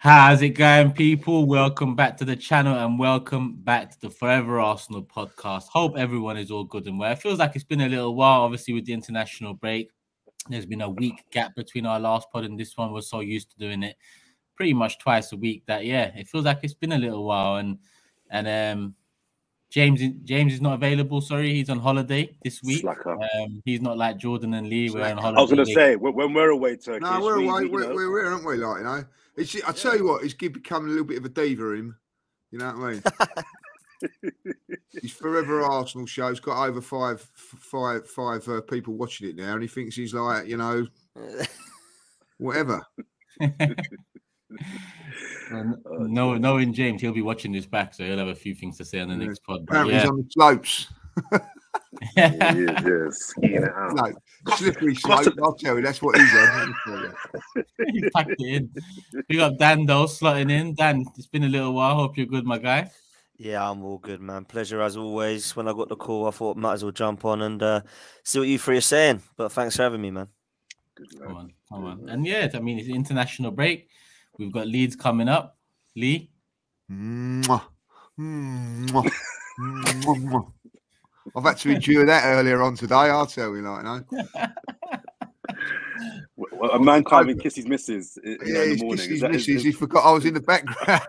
How's it going, people? Welcome back to the channel and welcome back to the Forever Arsenal podcast. Hope everyone is all good and well. It feels like it's been a little while, obviously, with the international break. There's been a week gap between our last pod and this one. We're so used to doing it pretty much twice a week that, it feels like it's been a little while. And James is not available. Sorry, he's on holiday this week. He's not like Jordan and Lee. We're on holiday. I was going to say, when we're away, Turkish. No, we're away. We're aren't we? Like, you know. I tell you what, he's becoming a little bit of a diva. Him, you know what I mean? His Forever Arsenal show's got over five people watching it now, and he thinks he's like, you know, whatever. Knowing James, he'll be watching this back, so he'll have a few things to say on the next pod. Apparently, he's on the slopes. Yes. No, slippery slope. I'll tell you, that's what he's on. He packed it in. We got Dan though slotting in. Dan, it's been a little while. Hope you're good, my guy. Yeah, I'm all good, man. Pleasure as always. When I got the call, I thought might as well jump on and see what you three are saying. But thanks for having me, man. Come on. And I mean, it's international break. We've got Leeds coming up. Lee. I've had to endure that earlier on today. I'll tell you, like, a man can't even kiss his missus in the morning. His missus. He forgot I was in the background.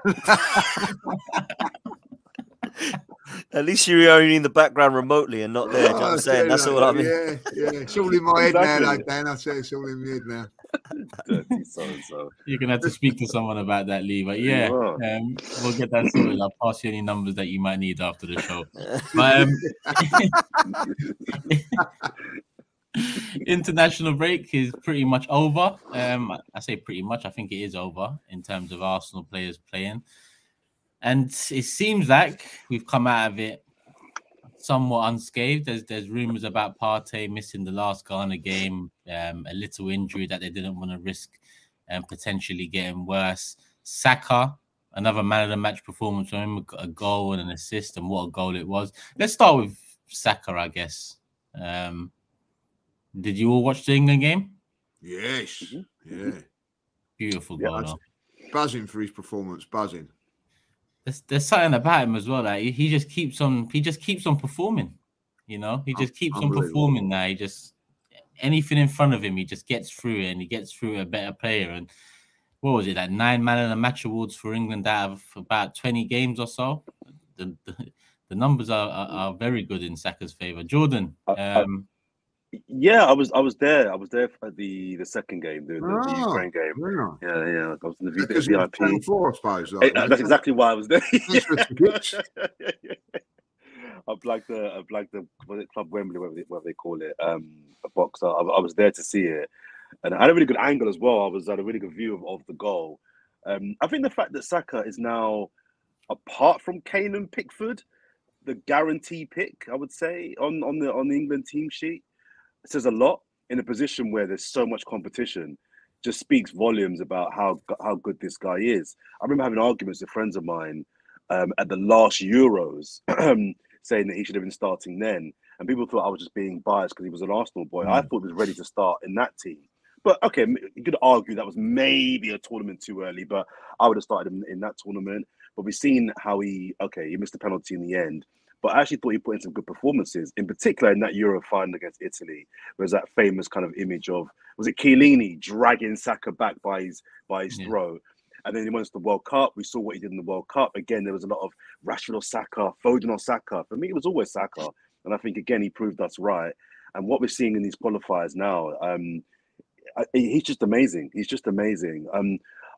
At least you're only in the background remotely and not there. Do you know what I'm saying? That's all I mean. Yeah. It's all in my head now, Dan. I'll say it's all in my head now. Dirty so. You're gonna have to speak to someone about that, Lee. But we'll get that sorted. I'll pass you any numbers that you might need after the show. But international break is pretty much over. I say pretty much. I think it is over in terms of Arsenal players playing, and it seems like we've come out of it somewhat unscathed. There's rumors about Partey missing the last Ghana game, a little injury that they didn't want to risk and potentially getting worse. Saka, another man of the match performance from him, a goal and an assist, and what a goal it was. Let's start with Saka, I guess. Did you all watch the England game? Yes. Yeah. Beautiful goal. Buzzing for his performance, buzzing. There's something about him as well. Like he just keeps on performing. You know, he just keeps on performing now. He just anything in front of him, he just gets through it, and he gets through a better player. And what was it? Like 9 man of the match awards for England out of about 20 games or so. The numbers are very good in Saka's favor. Jordan. Yeah, I was there. I was there for the second game, the Ukraine game. Really? Yeah. I was in the VIP. That's exactly why I was there. I've like the was it Club Wembley, whatever they call it, a box. I was there to see it, and I had a really good angle as well. I was at a really good view of the goal. I think the fact that Saka is now, apart from Kane and Pickford, the guarantee pick, I would say, on the England team sheet, says a lot in a position where there's so much competition. Just speaks volumes about how good this guy is. I remember having arguments with friends of mine at the last Euros, saying that he should have been starting then, and people thought I was just being biased because he was an Arsenal boy. I thought he was ready to start in that team. But okay, you could argue that was maybe a tournament too early, but I would have started him in that tournament. But we've seen how he missed the penalty in the end. But I actually thought he put in some good performances, in particular in that Euro final against Italy. There was that famous kind of image of, was it Chiellini dragging Saka back by his throat? And then he went to the World Cup. We saw what he did in the World Cup. Again, there was a lot of Rashford or Saka, Foden or Saka. For me, it was always Saka. And I think, again, he proved us right. And what we're seeing in these qualifiers now, he's just amazing. He's just amazing.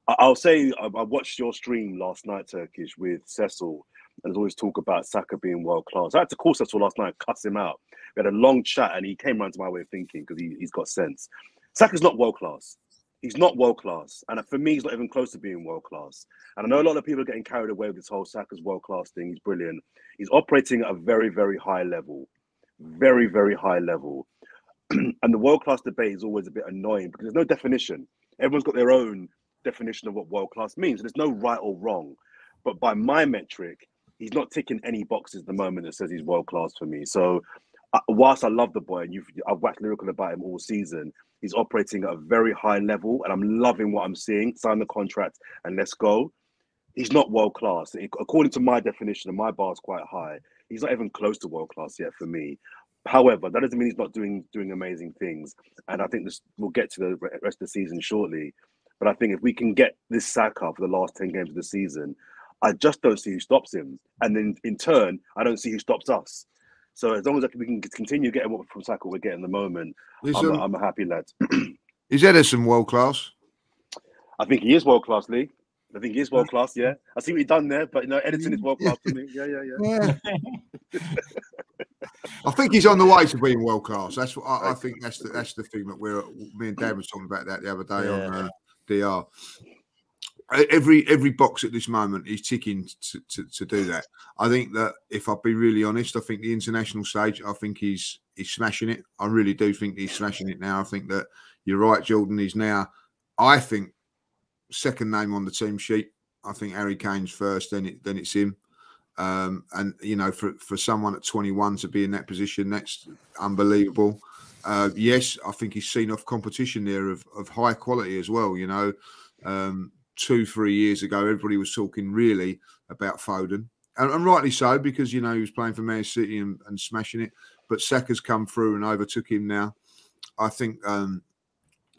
I'll say I watched your stream last night, Turkish, with Cecil. And there's always talk about Saka being world-class. I had to call Cecil last night and cuss him out. We had a long chat and he came around to my way of thinking because he's got sense. Saka's not world-class. He's not world-class. And for me, he's not even close to being world-class. And I know a lot of people are getting carried away with this whole Saka's world-class thing. He's brilliant. He's operating at a very, very high level. Very, very high level. And the world-class debate is always a bit annoying because there's no definition. Everyone's got their own definition of what world-class means. There's no right or wrong. But by my metric, he's not ticking any boxes at the moment that says he's world-class for me. So whilst I love the boy, and I've waxed lyrical about him all season, He's operating at a very high level, and I'm loving what I'm seeing. Sign the contract and let's go. He's not world class. According to my definition, and my bar is quite high, he's not even close to world class yet for me. However, that doesn't mean he's not doing amazing things. And I think we'll get to the rest of the season shortly. But I think if we can get this Saka for the last 10 games of the season, I just don't see who stops him. And then in turn, I don't see who stops us. So as long as we can continue getting what from Saka we're getting at the moment, I'm a happy lad. Is Ederson world class? I think he is world class, Lee. I think he is world class. Yeah, I see what you've done there, but Ederson is world class to me. Yeah. I think he's on the way to being world class. That's what I think. That's the thing that me and Dan was talking about that the other day on DR. Every box at this moment he's ticking to do that. I think that if I'll be really honest, I think the international stage, I think he's smashing it. I really do think he's smashing it now. I think that you're right, Jordan. He's now, I think, second name on the team sheet. I think Harry Kane's first, then it's him. And for someone at 21 to be in that position, that's unbelievable. Yes, I think he's seen off competition there of high quality as well. 2-3 years ago, everybody was talking really about Foden, and rightly so, because he was playing for Man City and smashing it. But Saka's come through and overtook him now. I think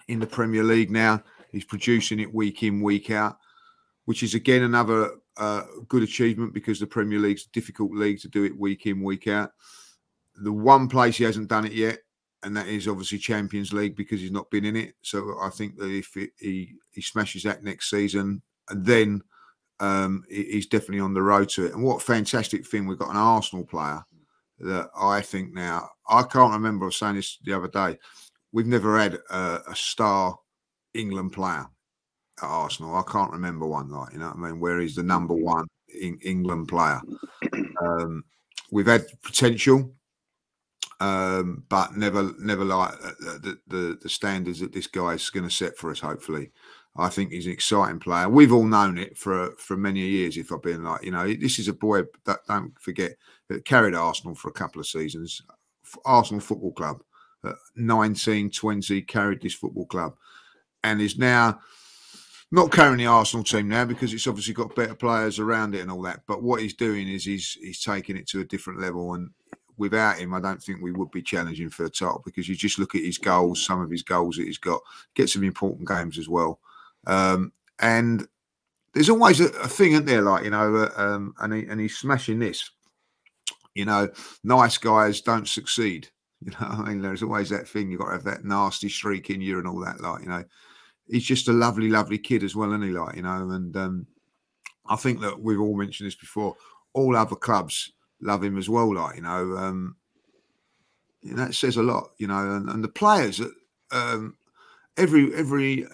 in the Premier League now, he's producing it week in, week out, which is again another good achievement, because the Premier League's a difficult league to do it week in, week out. The one place he hasn't done it yet, and that is obviously Champions League, because he's not been in it. So I think that if he smashes that next season, and then he's definitely on the road to it. And what a fantastic thing, we've got an Arsenal player that I think now, I can't remember, I was saying this the other day, we've never had a star England player at Arsenal. I can't remember one, like, you know what I mean, where he's the number one England player. We've had potential, but never like the standards that this guy is going to set for us. Hopefully, I think he's an exciting player. We've all known it for many years. If I've been like, this is a boy that, don't forget, that carried Arsenal for a couple of seasons. Arsenal Football Club, 19, 20, carried this football club, and is now not carrying the Arsenal team now, because it's obviously got better players around it and all that. But what he's doing is he's taking it to a different level, and without him, I don't think we would be challenging for the title, because you just look at his goals, some of his goals that he's got, get some important games as well. And there's always a thing, isn't there? Like, and he's smashing this. Nice guys don't succeed. I mean, there's always that thing. You've got to have that nasty streak in you and all that. Like, he's just a lovely, lovely kid as well, isn't he? Like, and I think that we've all mentioned this before. All other clubs love him as well, like, that says a lot, and the players at every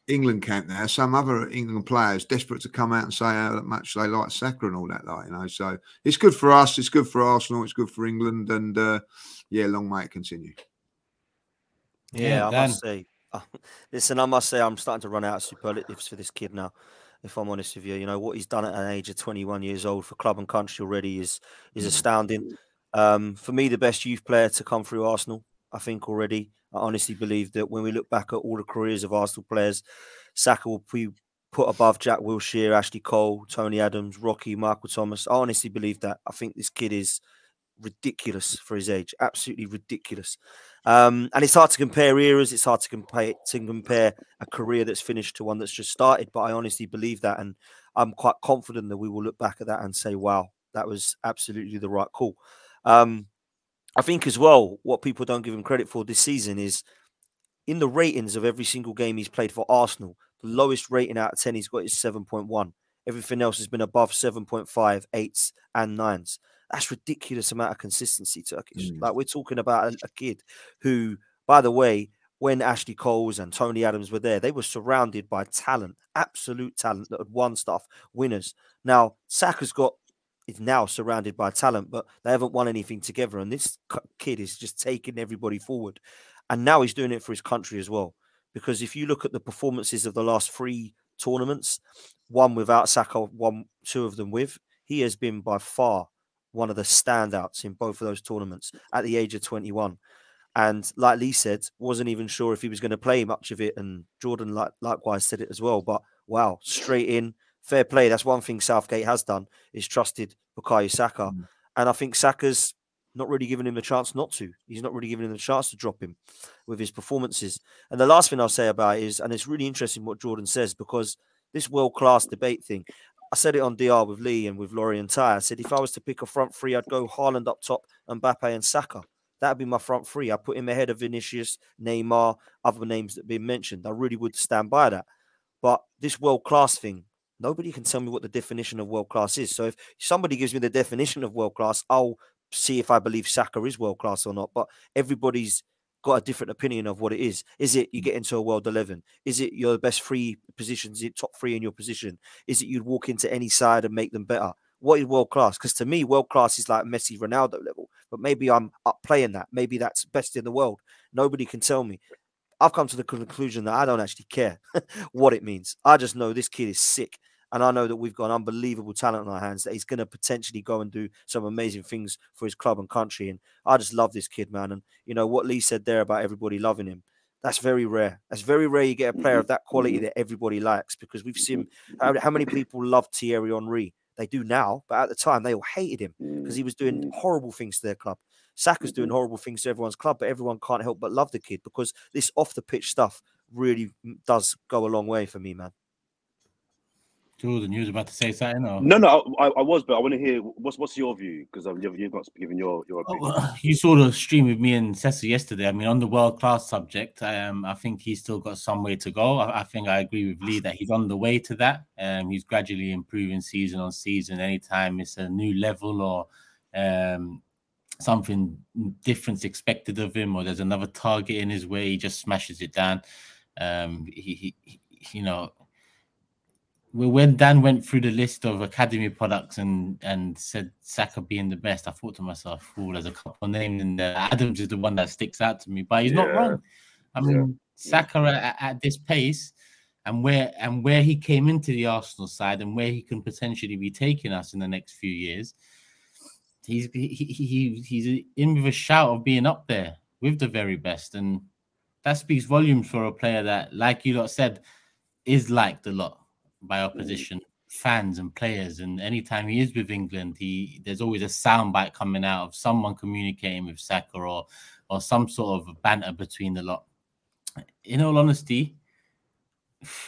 England camp now, some other England players desperate to come out and say how much they like Saka and all that, like, so it's good for us, it's good for Arsenal, it's good for England, and long may it continue. I must say, listen, I must say, I'm starting to run out of superlatives for this kid now, if I'm honest with you. What he's done at an age of 21 years old for club and country already is astounding. For me, the best youth player to come through Arsenal, I think already. I honestly believe that when we look back at all the careers of Arsenal players, Saka will be put above Jack Wilshere, Ashley Cole, Tony Adams, Rocky, Michael Thomas. I honestly believe that. I think this kid is ridiculous for his age, absolutely ridiculous. And it's hard to compare eras. It's hard to compare a career that's finished to one that's just started. But I honestly believe that, and I'm quite confident that we will look back at that and say, "Wow, that was absolutely the right call." I think as well, what people don't give him credit for this season is in the ratings of every single game he's played for Arsenal. The lowest rating out of 10 he's got is 7.1. Everything else has been above 7.5, 8s, and 9s. That's ridiculous amount of consistency, Turkish. Like, we're talking about a kid who, by the way, when Ashley Coles and Tony Adams were there, they were surrounded by talent, absolute talent that had won stuff, winners. Now, Saka's is now surrounded by talent, but they haven't won anything together. And this kid is just taking everybody forward. And now he's doing it for his country as well. Because if you look at the performances of the last 3 tournaments, one without Saka, 2 of them with, he has been by far one of the standouts in both of those tournaments at the age of 21. And like Lee said, wasn't even sure if he was going to play much of it. And Jordan likewise said it as well. But wow, straight in, fair play. That's one thing Southgate has done, is trusted Bukayo Saka. And I think Saka's not really giving him a chance not to. He's not really giving him a chance to drop him with his performances. And the last thing I'll say about it is, and it's really interesting what Jordan says, because this world-class debate thing, I said it on DR with Lee and with Laurie and Ty. I said, if I was to pick a front three, I'd go Haaland up top, Mbappe and Saka. That'd be my front three. I put him ahead of Vinicius, Neymar, other names that have been mentioned. I really would stand by that. But this world-class thing, nobody can tell me what the definition of world-class is. So if somebody gives me the definition of world-class, I'll see if I believe Saka is world-class or not. But everybody's got a different opinion of what it is. Is it you get into a world 11? Is it your best three positions, top three in your position? Is it you'd walk into any side and make them better? What is world class? Because to me, world class is like Messi, Ronaldo level. But maybe I'm up playing that. Maybe that's best in the world. Nobody can tell me. I've come to the conclusion that I don't actually care what it means. I just know this kid is sick. And I know that we've got unbelievable talent on our hands, that he's going to potentially go and do some amazing things for his club and country. And I just love this kid, man. And, you know, what Lee said there about everybody loving him, that's very rare. That's very rare you get a player of that quality that everybody likes, because we've seen how many people love Thierry Henry. They do now, but at the time, they all hated him because he was doing horrible things to their club. Saka's doing horrible things to everyone's club, but everyone can't help but love the kid, because this off-the-pitch stuff really does go a long way for me, man. Jordan, you was about to say something? Or? No, I was, but I want to hear what's your view, because you've not given your opinion. You saw the stream with me and Cessa yesterday. I mean, on the world-class subject, I think he's still got some way to go. I think I agree with Lee that he's on the way to that. He's gradually improving season on season. Anytime it's a new level or something different expected of him, or there's another target in his way, he just smashes it down. You know, when Dan went through the list of academy products and said Saka being the best, I thought to myself, "Oh, there's a couple of names in there. Adams is the one that sticks out to me, but he's not wrong. I mean, Saka at this pace and where he came into the Arsenal side and where he can potentially be taking us in the next few years, he's in with a shout of being up there with the very best, and that speaks volumes for a player that, like you lot said, is liked a lot by opposition fans and players. And anytime he is with England, there's always a soundbite coming out of someone communicating with Saka or some sort of banter between the lot. In all honesty,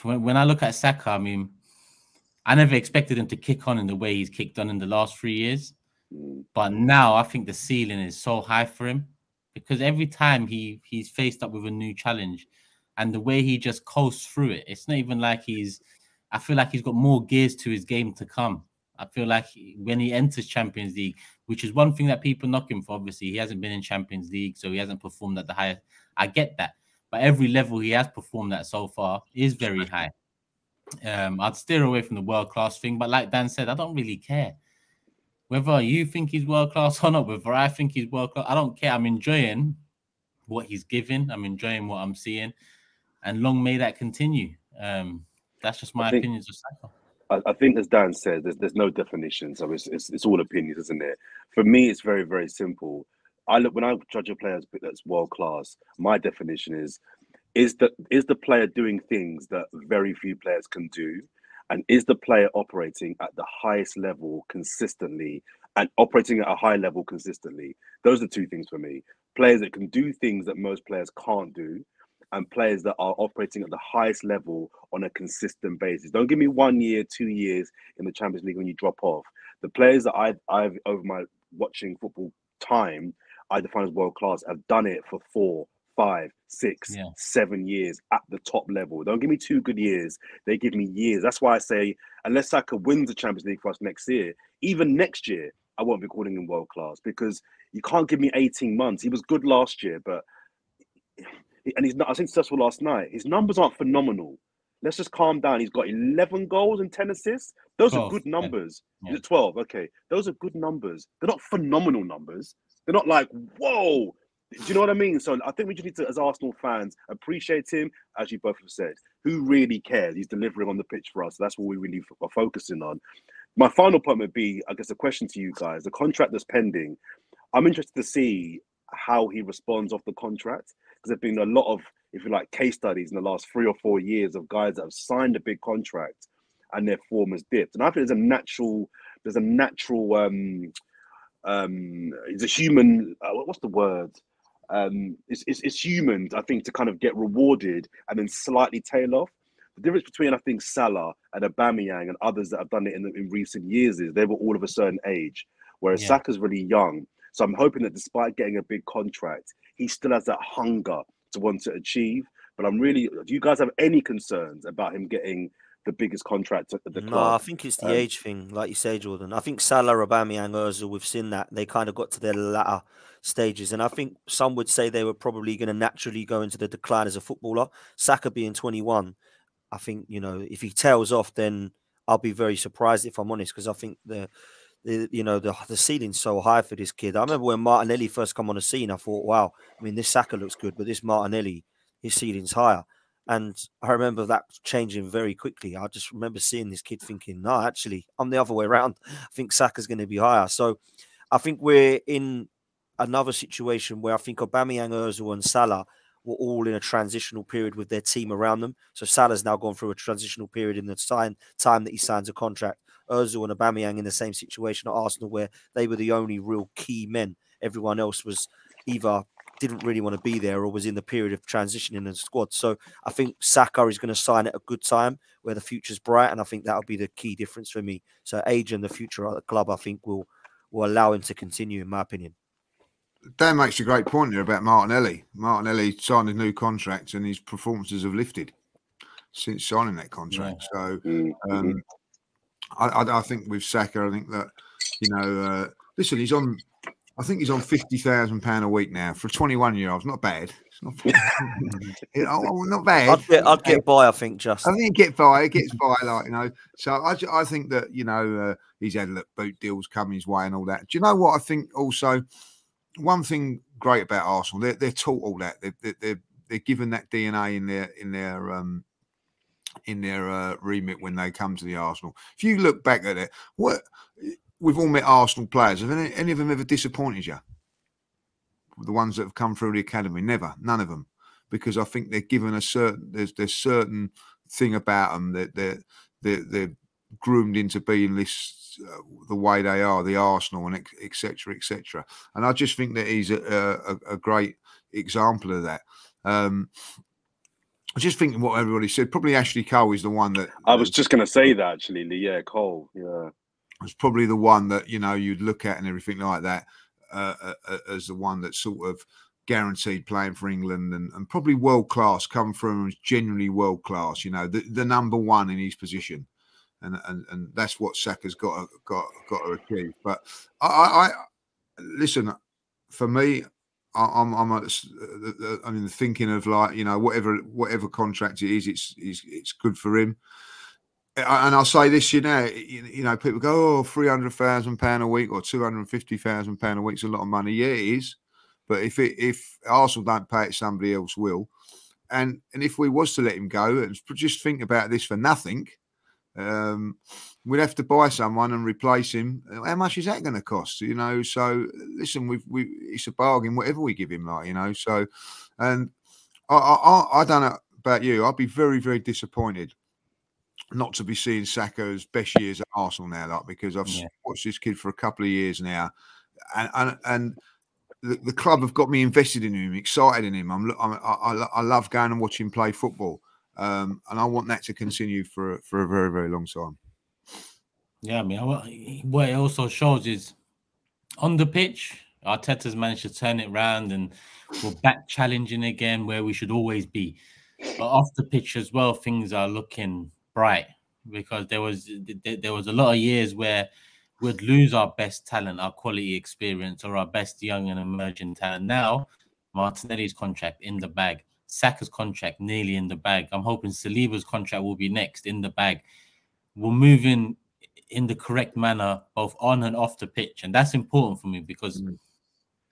when I look at Saka, I mean, I never expected him to kick on in the way he's kicked on in the last 3 years. But now I think the ceiling is so high for him, because every time he's faced up with a new challenge, and the way he just coasts through it, it's not even like I feel like he's got more gears to his game to come. I feel like when he enters Champions League, which is one thing that people knock him for, obviously, he hasn't been in Champions League, so he hasn't performed at the highest. I get that. But every level he has performed at so far is very high. I'd steer away from the world-class thing, but like Dan said, I don't really care. Whether you think he's world-class or not, whether I think he's world-class, I don't care. I'm enjoying what he's giving. I'm enjoying what I'm seeing. And long may that continue. That's just my opinions of Saka. I think, as Dan said, there's no definition, so it's all opinions, isn't it? For me, it's very, very simple. When I judge a player that's world class, my definition is the player doing things that very few players can do, and is the player operating at the highest level consistently and operating at a high level consistently. Those are two things for me. Players that can do things that most players can't do, and players that are operating at the highest level on a consistent basis. Don't give me 1 year, 2 years in the Champions League when you drop off. The players that I've over my watching football time, I define as world class, have done it for 4, 5, 6, 7 years at the top level. Don't give me 2 good years. They give me years. That's why I say, unless Saka wins the Champions League for us next year, even next year, I won't be calling him world class, because you can't give me 18 months. He was good last year, but he's not. I think successful last night. His numbers aren't phenomenal. Let's just calm down. He's got 11 goals and 10 assists. Those 12, are good numbers. Yeah. Is it 12? Okay. Those are good numbers. They're not phenomenal numbers. They're not like, whoa. Do you know what I mean? So I think we just need to, as Arsenal fans, appreciate him, as you both have said. Who really cares? He's delivering on the pitch for us. So that's what we really are focusing on. My final point would be, I guess, a question to you guys. The contract that's pending, I'm interested to see how he responds off the contract, because there's been a lot of, if you like, case studies in the last 3 or 4 years of guys that have signed a big contract and their form has dipped. And I think there's a natural it's a human, what's the word? It's humans, I think, to kind of get rewarded and then slightly tail off. The difference between, I think, Salah and Aubameyang and others that have done it in recent years is they were all of a certain age, whereas Saka's really young. So I'm hoping that despite getting a big contract, he still has that hunger to want to achieve. But do you guys have any concerns about him getting the biggest contract at the club? No, I think it's the age thing, like you say, Jordan. I think Salah, Aubameyang, Ozil, we've seen that they kind of got to their latter stages, and I think some would say they were probably going to naturally go into the decline as a footballer. Saka being 21, I think, you know, if he tails off, then I'll be very surprised, if I'm honest, because I think the ceiling's so high for this kid. I remember when Martinelli first come on the scene, I thought, wow, I mean, this Saka looks good, but this Martinelli, his ceiling's higher. And I remember that changing very quickly. I just remember seeing this kid thinking, no, actually, I'm the other way around. I think Saka's going to be higher. So I think we're in another situation where I think Aubameyang, Ozil and Salah were all in a transitional period with their team around them. So Salah's now gone through a transitional period in the time that he signs a contract. Ozil and Aubameyang in the same situation at Arsenal, where they were the only real key men. Everyone else was either didn't really want to be there or was in the period of transitioning in the squad. So I think Saka is going to sign at a good time where the future's bright, and I think that'll be the key difference for me. So age and the future at the club, I think, will allow him to continue, in my opinion. Dan makes a great point there about Martinelli. Martinelli signed a new contract and his performances have lifted since signing that contract. So I think with Saka, I think that, you know, listen, I think he's on £50,000 a week now for a 21-year-old. Not bad. It's not bad. Not bad. I'd get by, I think, Justin. I think he gets by, like, you know. So I think that, you know, he's had boot deals coming his way and all that. Do you know what I think also? One thing great about Arsenal, they're taught all that. They're given that DNA in their remit when they come to the Arsenal. If you look back at it, we've all met Arsenal players. Have any of them ever disappointed you? The ones that have come through the academy, never, none of them, because I think they're given a certain there's certain thing about them that they're groomed into being this the way they are, the Arsenal, and etc. etc. And I just think that he's a great example of that. I just think what everybody said. Probably Ashley Cole is the one that I was just going to say that actually. Yeah, Cole. Yeah, it's probably the one that, you know, you'd look at and everything like that as the one that sort of guaranteed playing for England and probably world class, come from as genuinely world class. You know, the number one in his position. And that's what Saka's got to achieve. But I listen, for me, I'm the thinking of, like, you know, whatever contract it is, it's good for him. And I'll say this, you know, people go, oh, £300,000 a week or £250,000 a week is a lot of money. Yeah, it is. But if Arsenal don't pay it, somebody else will. And if we was to let him go, and just think about this for nothing. We'd have to buy someone and replace him. How much is that going to cost? You know, so listen, it's a bargain, whatever we give him, like, you know. So, and I don't know about you, I'd be very, very disappointed not to be seeing Saka's best years at Arsenal now, like, because I've watched this kid for a couple of years now, and the club have got me invested in him, excited in him. I love going and watching him play football. And I want that to continue for a very, very long time. Yeah, I mean, what it also shows is on the pitch, Arteta's managed to turn it around and we're back challenging again where we should always be. But off the pitch as well, things are looking bright, because there was a lot of years where we'd lose our best talent, our quality experience, or our best young and emerging talent. Now, Martinelli's contract in the bag. Saka's contract nearly in the bag. I'm hoping Saliba's contract will be next in the bag. We're moving in the correct manner, both on and off the pitch. And that's important for me, because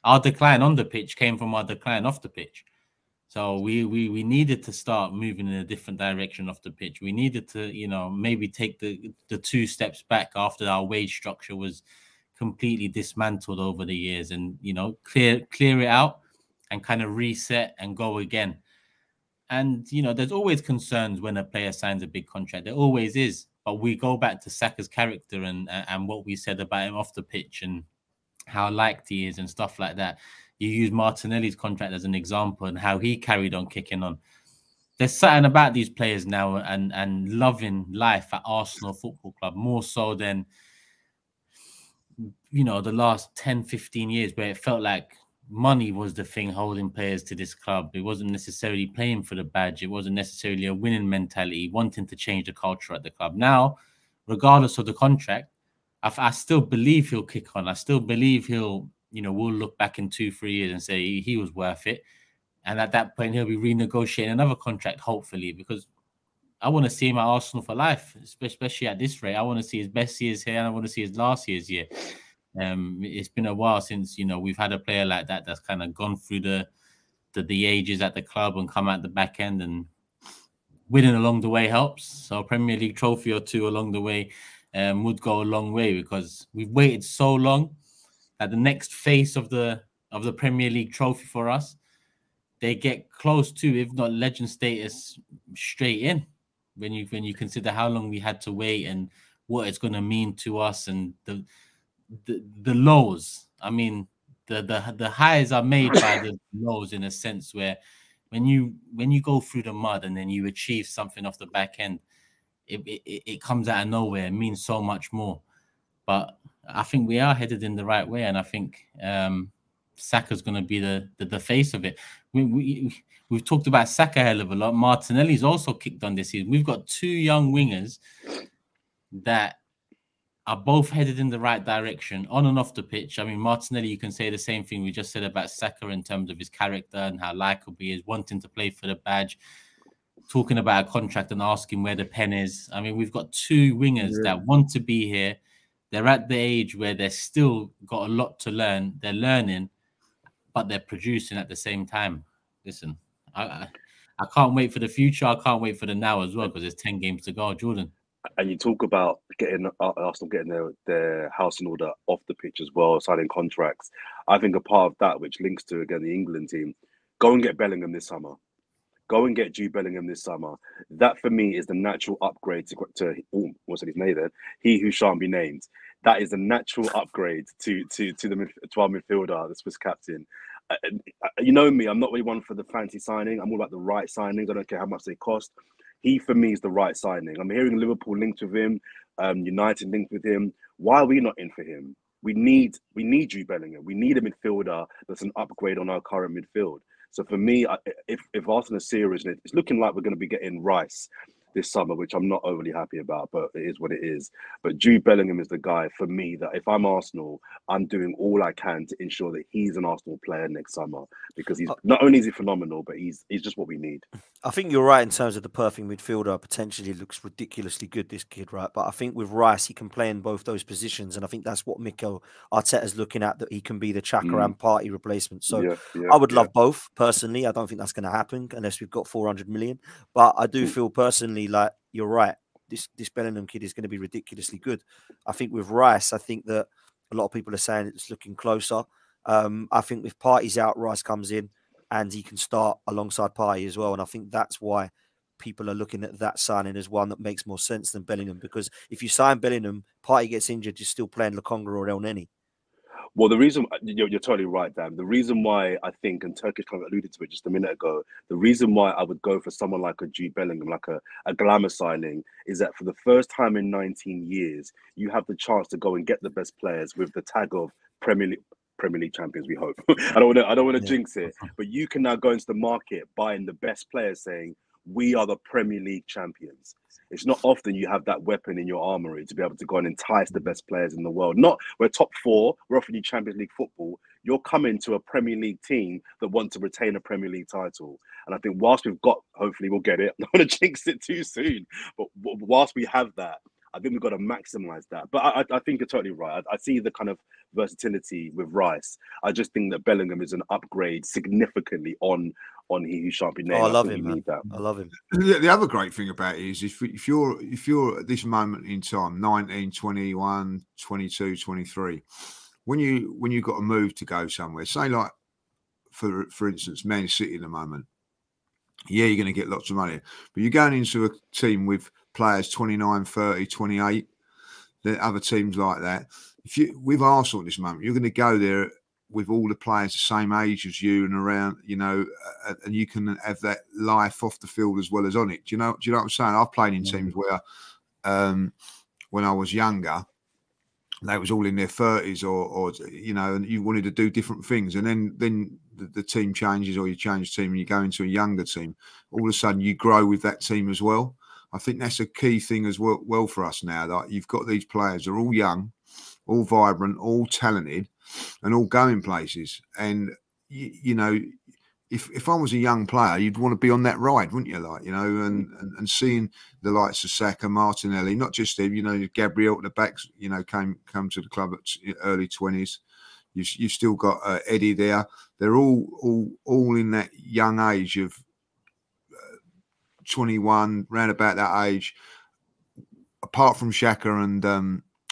our decline on the pitch came from our decline off the pitch. So we needed to start moving in a different direction off the pitch. We needed to, you know, maybe take the 2 steps back after our wage structure was completely dismantled over the years, and clear it out and kind of reset and go again. And there's always concerns when a player signs a big contract. There always is. But we go back to Saka's character and what we said about him off the pitch and how liked he is and stuff like that. You use Martinelli's contract as an example and how he carried on kicking on. There's something about these players now and loving life at Arsenal Football Club more so than, the last 10, 15 years where it felt like money was the thing holding players to this club. It wasn't necessarily playing for the badge. It wasn't necessarily a winning mentality, wanting to change the culture at the club. Now, regardless of the contract, I still believe he'll kick on. I still believe we'll look back in 2-3 years and say he was worth it. And at that point, he'll be renegotiating another contract, hopefully, because I want to see him at Arsenal for life, especially at this rate. I want to see his best years here and I want to see his last year's year. It's been a while since, we've had a player like that that's kind of gone through the ages at the club and come out the back end, and winning along the way helps. So a Premier League trophy or two along the way would go a long way, because we've waited so long that the next face of the Premier League trophy for us, they get close to, if not legend status, straight in. When you consider how long we had to wait and what it's going to mean to us, and the lows. I mean, the highs are made by the lows, in a sense where when you go through the mud and then you achieve something off the back end, it comes out of nowhere. It means so much more. But I think we are headed in the right way, and I think Saka's going to be the face of it. We've talked about Saka a hell of a lot. Martinelli's also kicked on this season. We've got two young wingers that are both headed in the right direction, on and off the pitch. I mean, Martinelli, you can say the same thing we just said about Saka in terms of his character and how likable he is, wanting to play for the badge, talking about a contract and asking where the pen is. I mean, we've got two wingers that want to be here. They're at the age where they're still got a lot to learn. They're learning, but they're producing at the same time. Listen, I can't wait for the future. I can't wait for the now as well, because there's 10 games to go. Jordan. And you talk about getting Arsenal getting their house in order off the pitch as well, signing contracts. I think a part of that, which links to, again, the England team, go and get Bellingham this summer. Go and get Jude Bellingham this summer. That, for me, is the natural upgrade to what's his name then? He who shan't be named. That is the natural upgrade to our midfielder, the Swiss captain. You know me, I'm not really one for the fancy signing. I'm all about the right signings. I don't care how much they cost. He, for me, is the right signing. I'm hearing Liverpool linked with him, United linked with him. Why are we not in for him? We need Jude Bellingham. We need a midfielder that's an upgrade on our current midfield. So for me, if Arsenal is serious, and it's looking like we're going to be getting Rice this summer, which I'm not overly happy about, but it is what it is. But Jude Bellingham is the guy for me that if I'm Arsenal, I'm doing all I can to ensure that he's an Arsenal player next summer, because he's not only is he phenomenal, but he's just what we need. I think you're right in terms of the perfect midfielder. Potentially looks ridiculously good, this kid, right? But I think with Rice, he can play in both those positions, and I think that's what Mikel Arteta's looking at, that he can be the Xhaka and Partey replacement. So I would love both personally. I don't think that's going to happen unless we've got 400 million. But I do feel personally like you're right. This Bellingham kid is going to be ridiculously good. I think with Rice, I think that a lot of people are saying it's looking closer. I think if Partey's out, Rice comes in and he can start alongside Partey as well. And I think that's why people are looking at that signing as one that makes more sense than Bellingham. Because if you sign Bellingham, Partey gets injured, you're still playing Lokonga or El Neni. Well, the reason you're totally right, Dan. The reason why I think, and Turkish kind of alluded to it just a minute ago, the reason why I would go for someone like a Jude Bellingham, like a glamour signing, is that for the first time in 19 years, you have the chance to go and get the best players with the tag of Premier League champions. We hope. I don't want to jinx it, but you can now go into the market buying the best players, saying we are the Premier League champions. It's not often you have that weapon in your armory to be able to go and entice the best players in the world. Not we're top four, we're offering you Champions League football. You're coming to a Premier League team that want to retain a Premier League title. And I think whilst we've got, hopefully we'll get it. I don't want to jinx it too soon. But whilst we have that, I think we've got to maximize that. But I think you're totally right. I see the kind of versatility with Rice. I just think that Bellingham is an upgrade significantly on on he who shan't be named. Oh, I love think him, we man. need that. I love him. The other great thing about it is if you're at this moment in time, 19, 21, 22, 23, when you've got a move to go somewhere, say like for instance, Man City at the moment, yeah, you're going to get lots of money, but you're going into a team with players 29, 30, 28, the other teams like that. If you with Arsenal at this moment, you're going to go there with all the players the same age as you and around, you know, and you can have that life off the field as well as on it. Do you know what I'm saying? I've played in teams where when I was younger, they was all in their 30s or you know, and you wanted to do different things. And then the team changes or you change team and you go into a younger team. All of a sudden you grow with that team as well. I think that's a key thing as well for us now. That you've got these players, they're all young, all vibrant, all talented, and all going places. And you know, if I was a young player, you'd want to be on that ride, wouldn't you? Like, you know, and seeing the likes of Saka, Martinelli, not just him, you know, Gabriel at the back, you know, come to the club at early 20s. You've still got Eddie there. They're all in that young age of 21, round about that age. Apart from Saka and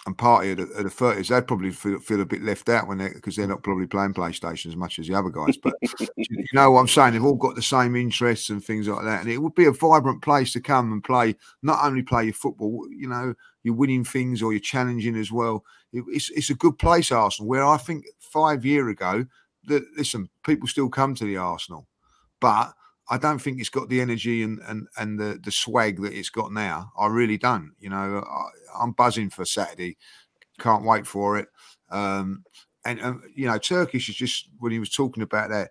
Partey at the 30s, they'd probably feel a bit left out because they're not probably playing PlayStation as much as the other guys. But you know what I'm saying? They've all got the same interests and things like that. And it would be a vibrant place to come and play, not only play your football, you know, you're winning things or you're challenging as well. It's a good place, Arsenal, where I think 5 years ago, listen, people still come to the Arsenal. But I don't think it's got the energy and the swag that it's got now. I really don't. You know, I'm buzzing for Saturday. Can't wait for it. And you know, Turkish is just, when he was talking about that,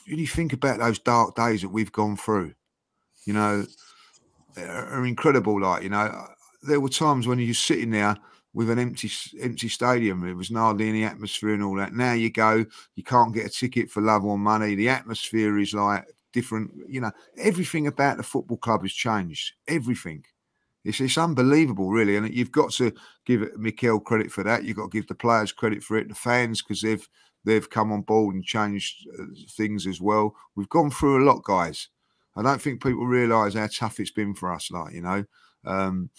when you think about those dark days that we've gone through, you know, are incredible. Like, you know, there were times when you're sitting there with an empty stadium. It was hardly any atmosphere and all that. Now you go, you can't get a ticket for love or money. The atmosphere is like different. You know, everything about the football club has changed. Everything. It's unbelievable, really. And you've got to give Mikel credit for that. You've got to give the players credit for it, the fans, because they've come on board and changed things as well. We've gone through a lot, guys. I don't think people realise how tough it's been for us, like, you know. And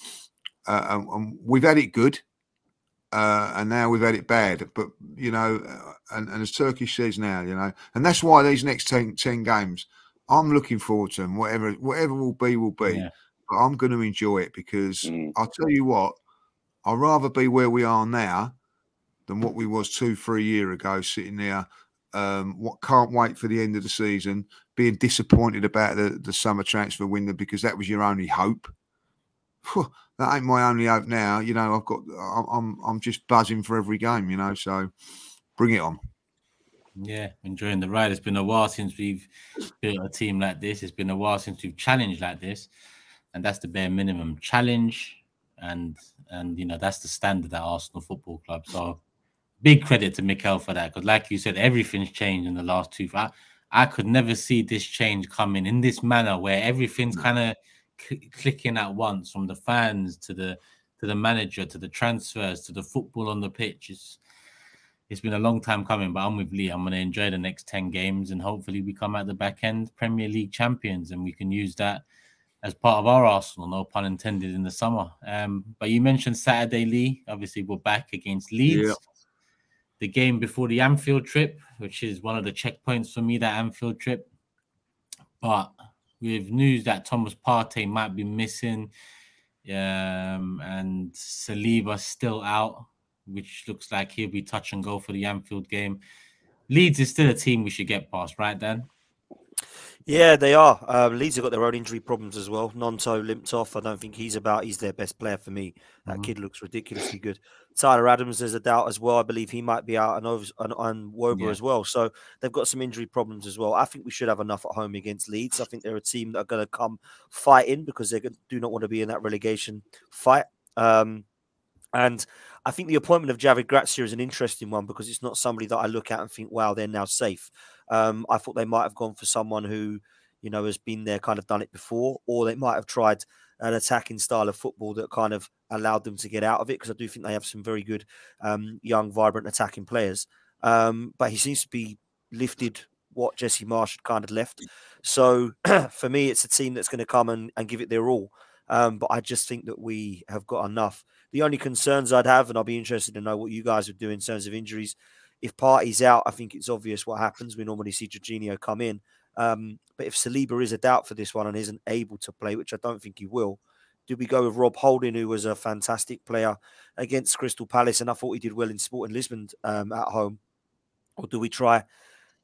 we've had it good, and now we've had it bad. But, you know, and as Turkish says now, you know, and that's why these next 10 games, I'm looking forward to them. Whatever will be, will be. Yeah. But I'm going to enjoy it because I'll tell you what, I'd rather be where we are now than what we was 2-3 years ago, sitting there. Can't wait for the end of the season, being disappointed about the summer transfer window because that was your only hope. That ain't my only hope now. You know, I'm just buzzing for every game, you know, so bring it on. Yeah, enjoying the ride. It's been a while since we've built a team like this. It's been a while since we've challenged like this. And that's the bare minimum challenge. And you know, that's the standard at Arsenal Football Club. So big credit to Mikel for that. Because like you said, everything's changed in the last 2 years. I could never see this change coming in this manner where everything's kind of clicking at once, from the fans to the manager, to the transfers, to the football on the pitch. It's been a long time coming, but I'm with Lee. I'm going to enjoy the next 10 games and hopefully we come out the back end Premier League champions and we can use that as part of our Arsenal, no pun intended, in the summer. But you mentioned Saturday, Lee. Obviously, we're back against Leeds. Yeah. The game before the Anfield trip, which is one of the checkpoints for me, that Anfield trip. But with news that Thomas Partey might be missing and Saliba still out, which looks like he'll be touch and go for the Anfield game. Leeds is still a team we should get past, right, Dan? Yeah, they are. Leeds have got their own injury problems as well. Nonto limped off. I don't think he's their best player for me. That kid looks ridiculously good. Tyler Adams, there's a doubt as well. I believe he might be out, and Wober as well. So they've got some injury problems as well. I think we should have enough at home against Leeds. I think they're a team that are going to come fighting because they do not want to be in that relegation fight. And I think the appointment of Javid Gracia is an interesting one because it's not somebody that I look at and think, wow, they're now safe. I thought they might have gone for someone who, you know, has been there, kind of done it before, or they might have tried an attacking style of football that kind of allowed them to get out of it, because I do think they have some very good young, vibrant attacking players. But he seems to be lifted what Jesse Marsch had kind of left. So for me, it's a team that's going to come and give it their all. But I just think that we have got enough. The only concerns I'd have, and I'll be interested to know what you guys would do in terms of injuries. If Partey's out, I think it's obvious what happens. We normally see Jorginho come in. But if Saliba is a doubt for this one and isn't able to play, which I don't think he will, do we go with Rob Holding, who was a fantastic player against Crystal Palace, and I thought he did well in Sporting Lisbon at home? Or do we try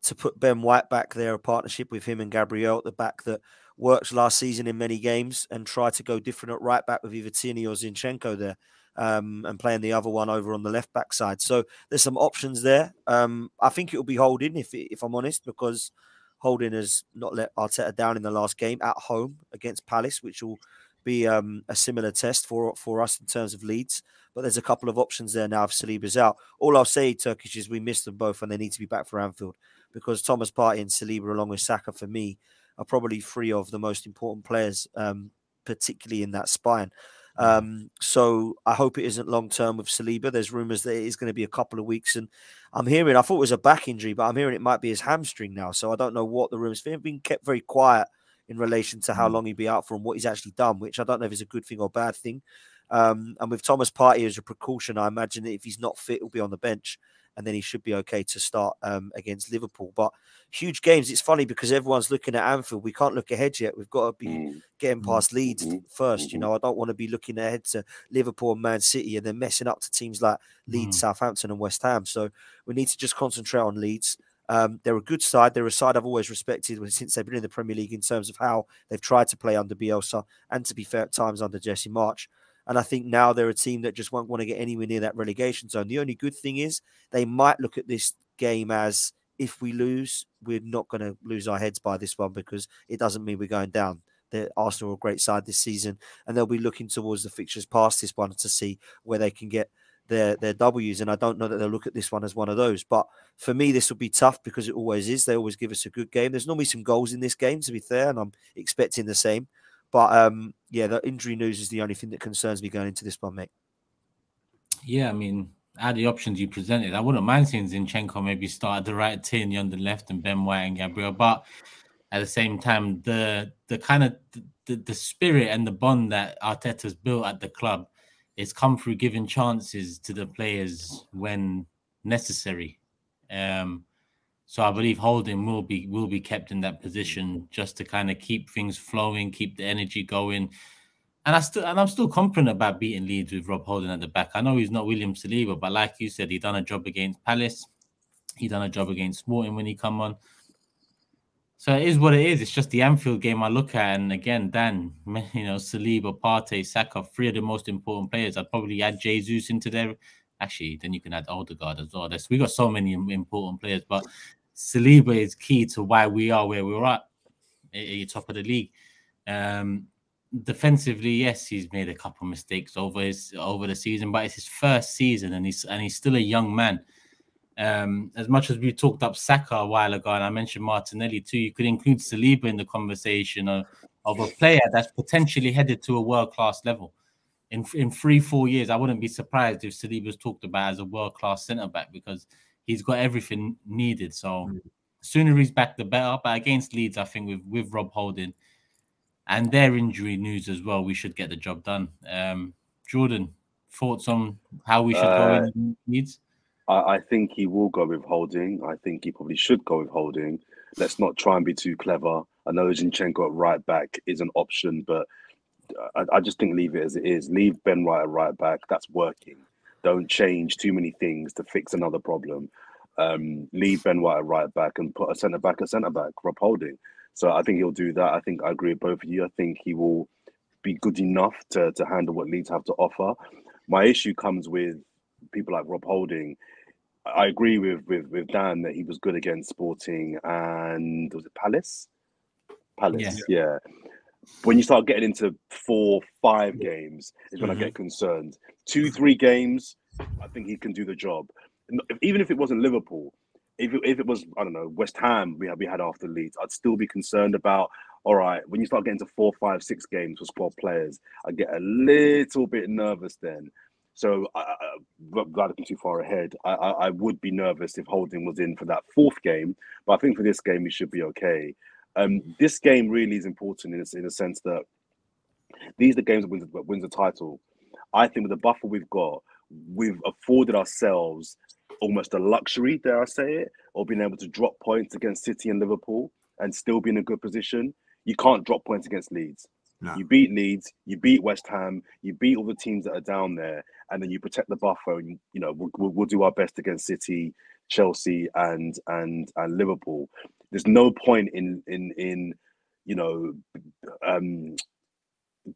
to put Ben White back there, a partnership with him and Gabriel at the back that worked last season in many games, and try to go different at right back with either Tierney or Zinchenko there, and playing the other one over on the left back side? So there's some options there. I think it will be Holding, if I'm honest, because Holding has not let Arteta down in the last game at home against Palace, which will be a similar test for us in terms of Leeds. But there's a couple of options there now if Saliba's out. All I'll say, Turkish, is we missed them both and they need to be back for Anfield, because Thomas Partey and Saliba, along with Saka, for me, are probably three of the most important players, particularly in that spine. So I hope it isn't long-term with Saliba. There's rumours that it is going to be a couple of weeks. And I thought it was a back injury, but I'm hearing it might be his hamstring now. So I don't know what the rumours. They've been kept very quiet in relation to how long he'd be out for and what he's actually done, which I don't know if is a good thing or bad thing. And with Thomas Partey as a precaution, I imagine that if he's not fit, he'll be on the bench, and then he should be okay to start against Liverpool. But huge games. It's funny because everyone's looking at Anfield. We can't look ahead yet. We've got to be getting past Leeds first. You know, I don't want to be looking ahead to Liverpool and Man City and then messing up to teams like Leeds, Southampton and West Ham. So we need to just concentrate on Leeds. They're a good side. They're a side I've always respected since they've been in the Premier League in terms of how they've tried to play under Bielsa and, to be fair, at times under Jesse Marsch. And I think now they're a team that just won't want to get anywhere near that relegation zone. The only good thing is they might look at this game as, if we lose, we're not going to lose our heads by this one, because it doesn't mean we're going down. Arsenal are a great side this season, and they'll be looking towards the fixtures past this one to see where they can get their W's. And I don't know that they'll look at this one as one of those. But for me, this will be tough because it always is. They always give us a good game. There's normally some goals in this game, to be fair, and I'm expecting the same. But yeah, the injury news is the only thing that concerns me going into this one, mate. Yeah, I mean, out of the options you presented, I wouldn't mind seeing Zinchenko maybe start at the right, Tierney on the left, and Ben White and Gabriel. But at the same time, the kind of the spirit and the bond that Arteta's built at the club is come through giving chances to the players when necessary. So I believe Holding will be kept in that position just to kind of keep things flowing, keep the energy going. And I'm still confident about beating Leeds with Rob Holding at the back. I know he's not William Saliba, but like you said, he done a job against Palace. He done a job against Sporting when he come on. So it is what it is. It's just the Anfield game I look at. And again, Dan, you know, Saliba, Partey, Saka, three of the most important players. I'd probably add Jesus into there. Actually, then you can add Odegaard as well. We got so many important players, but Saliba is key to why we are where we're at top of the league. Defensively, yes, he's made a couple of mistakes over the season, but it's his first season, and he's still a young man. As much as we talked up Saka a while ago, and I mentioned Martinelli too, you could include Saliba in the conversation of a player that's potentially headed to a world-class level. In 3-4 years, I wouldn't be surprised if Saliba's talked about as a world-class centre-back, because he's got everything needed. So the sooner he's back, the better. But against Leeds, I think with Rob Holding and their injury news as well, we should get the job done. Jordan, thoughts on how we should go in Leeds? I think he will go with Holding. I think he probably should go with Holding. Let's not try and be too clever. I know Zinchenko at right back is an option, but I just think leave it as it is. Leave Ben White at right back. That's working. Don't change too many things to fix another problem. Leave Ben White at right back and put a centre back, Rob Holding. So I think he'll do that. I think I agree with both of you. I think he will be good enough to handle what Leeds have to offer. My issue comes with people like Rob Holding. I agree with Dan that he was good against Sporting and was it Palace? Yeah. When you start getting into 4-5 games is when I get concerned. 2-3 games, I think he can do the job. Even if it wasn't Liverpool, if it was, I don't know, West Ham we had after Leeds, I'd still be concerned about, all right, when you start getting to 4, 5, 6 games for squad players, I get a little bit nervous then. So, without looking too far ahead, I would be nervous if Holding was in for that fourth game. But I think for this game, we should be okay. This game really is important in a sense that these are the games that wins the title. I think with the buffer we've got, we've afforded ourselves almost a luxury, dare I say it, of being able to drop points against City and Liverpool and still be in a good position. You can't drop points against Leeds. No. You beat Leeds, you beat West Ham, you beat all the teams that are down there, and then you protect the buffer. And we'll do our best against City, Chelsea, and Liverpool. There's no point in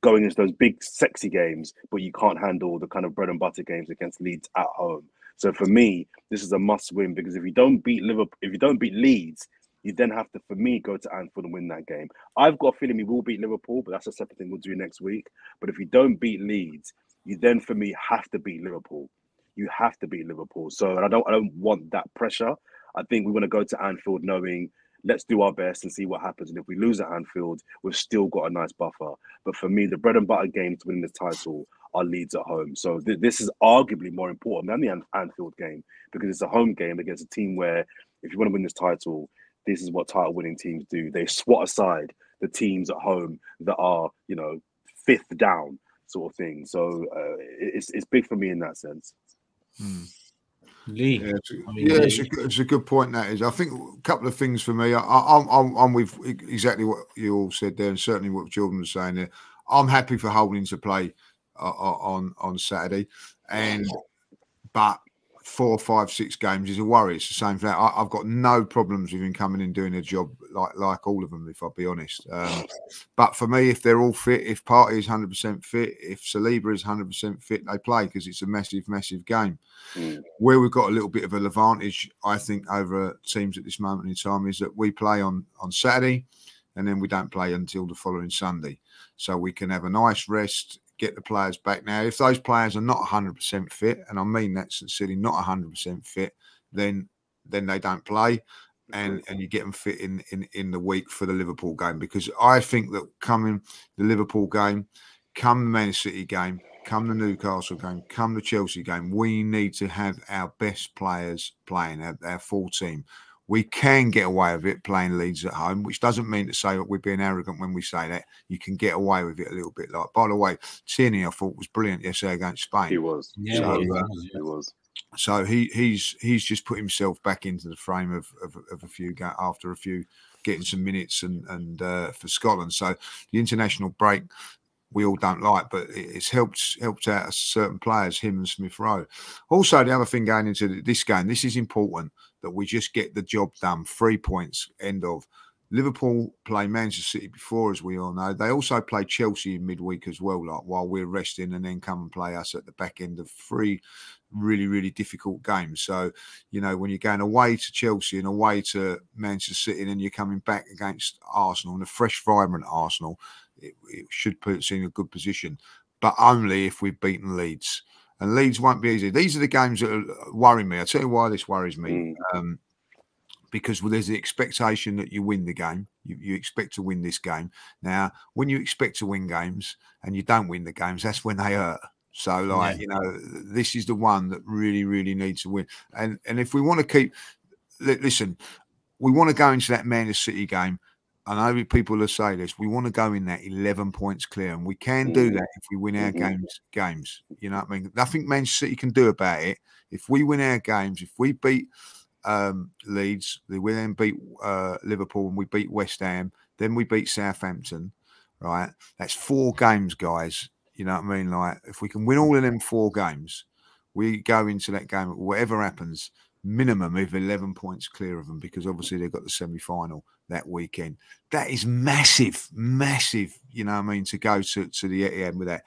going into those big sexy games, but you can't handle the kind of bread and butter games against Leeds at home. So for me, this is a must win, because if you don't beat Liverpool, if you don't beat Leeds, you then have to, for me, go to Anfield and win that game. I've got a feeling we will beat Liverpool, but that's a separate thing we'll do next week. But if you don't beat Leeds, you then, for me, have to beat Liverpool. You have to beat Liverpool. So I don't want that pressure. I think we want to go to Anfield knowing, let's do our best and see what happens. And if we lose at Anfield, we've still got a nice buffer. But for me, the bread and butter game to win this title are Leeds at home. So this is arguably more important than the Anfield game, because it's a home game against a team where, if you want to win this title, this is what title-winning teams do. They swat aside the teams at home that are, fifth down sort of thing. So it's big for me in that sense. Lee. It's a good point. That is, I think a couple of things for me. I'm with exactly what you all said there, and certainly what Jordan was saying there. I'm happy for Holding to play on Saturday, but 4, 5, 6 games is a worry. It's the same thing. I've got no problems with him coming in doing a job like all of them, if I'll be honest. But for me, if they're all fit, if Partey is 100% fit, if Saliba is 100% fit, they play, because it's a massive, massive game. Where we've got a little bit of an advantage, I think, over teams at this moment in time, is that we play on Saturday, and then we don't play until the following Sunday. So we can have a nice rest, get the players back. Now, if those players are not 100% fit, and I mean that's sincerely not 100% fit, then they don't play, and you get them fit in the week for the Liverpool game. Because I think that coming the Liverpool game, come the Man City game, come the Newcastle game, come the Chelsea game, we need to have our best players playing, our full team. We can get away with it playing Leeds at home, which doesn't mean to say that we're being arrogant when we say that. You can get away with it a little bit. Like, by the way, Tierney, I thought, was brilliant yesterday against Spain. He was. Yeah, so, he was. So he's just put himself back into the frame of a few after a few getting some minutes and for Scotland. So the international break we all don't like, but it's helped out certain players, him and Smith Rowe. Also, the other thing going into this game, this is important, that we just get the job done. 3 points, end of. Liverpool play Manchester City before, as we all know. They also play Chelsea in midweek as well, like while we're resting, and then come and play us at the back end of 3 really, really difficult games. So, when you're going away to Chelsea and away to Manchester City, and then you're coming back against Arsenal, and a fresh, vibrant Arsenal, it should put us in a good position, but only if we've beaten Leeds. And Leeds won't be easy. These are the games that worry me. I'll tell you why this worries me. Because there's the expectation that you win the game. You expect to win this game. Now, when you expect to win games and you don't win the games, that's when they hurt. So, this is the one that really, really needs to win. And if we want to keep... Listen, we want to go into that Manchester City game. I know people will say this. We want to go in there 11 points clear, and we can do that if we win our games. You know what I mean? Nothing Manchester City can do about it. If we win our games, if we beat Leeds, we then beat Liverpool, and we beat West Ham, then we beat Southampton, right? That's 4 games, guys. You know what I mean? Like, if we can win all of them 4 games, we go into that game, whatever happens, minimum of 11 points clear of them, because obviously they've got the semi-final that weekend. That is massive, massive, you know what I mean, to go to the Etihad with that.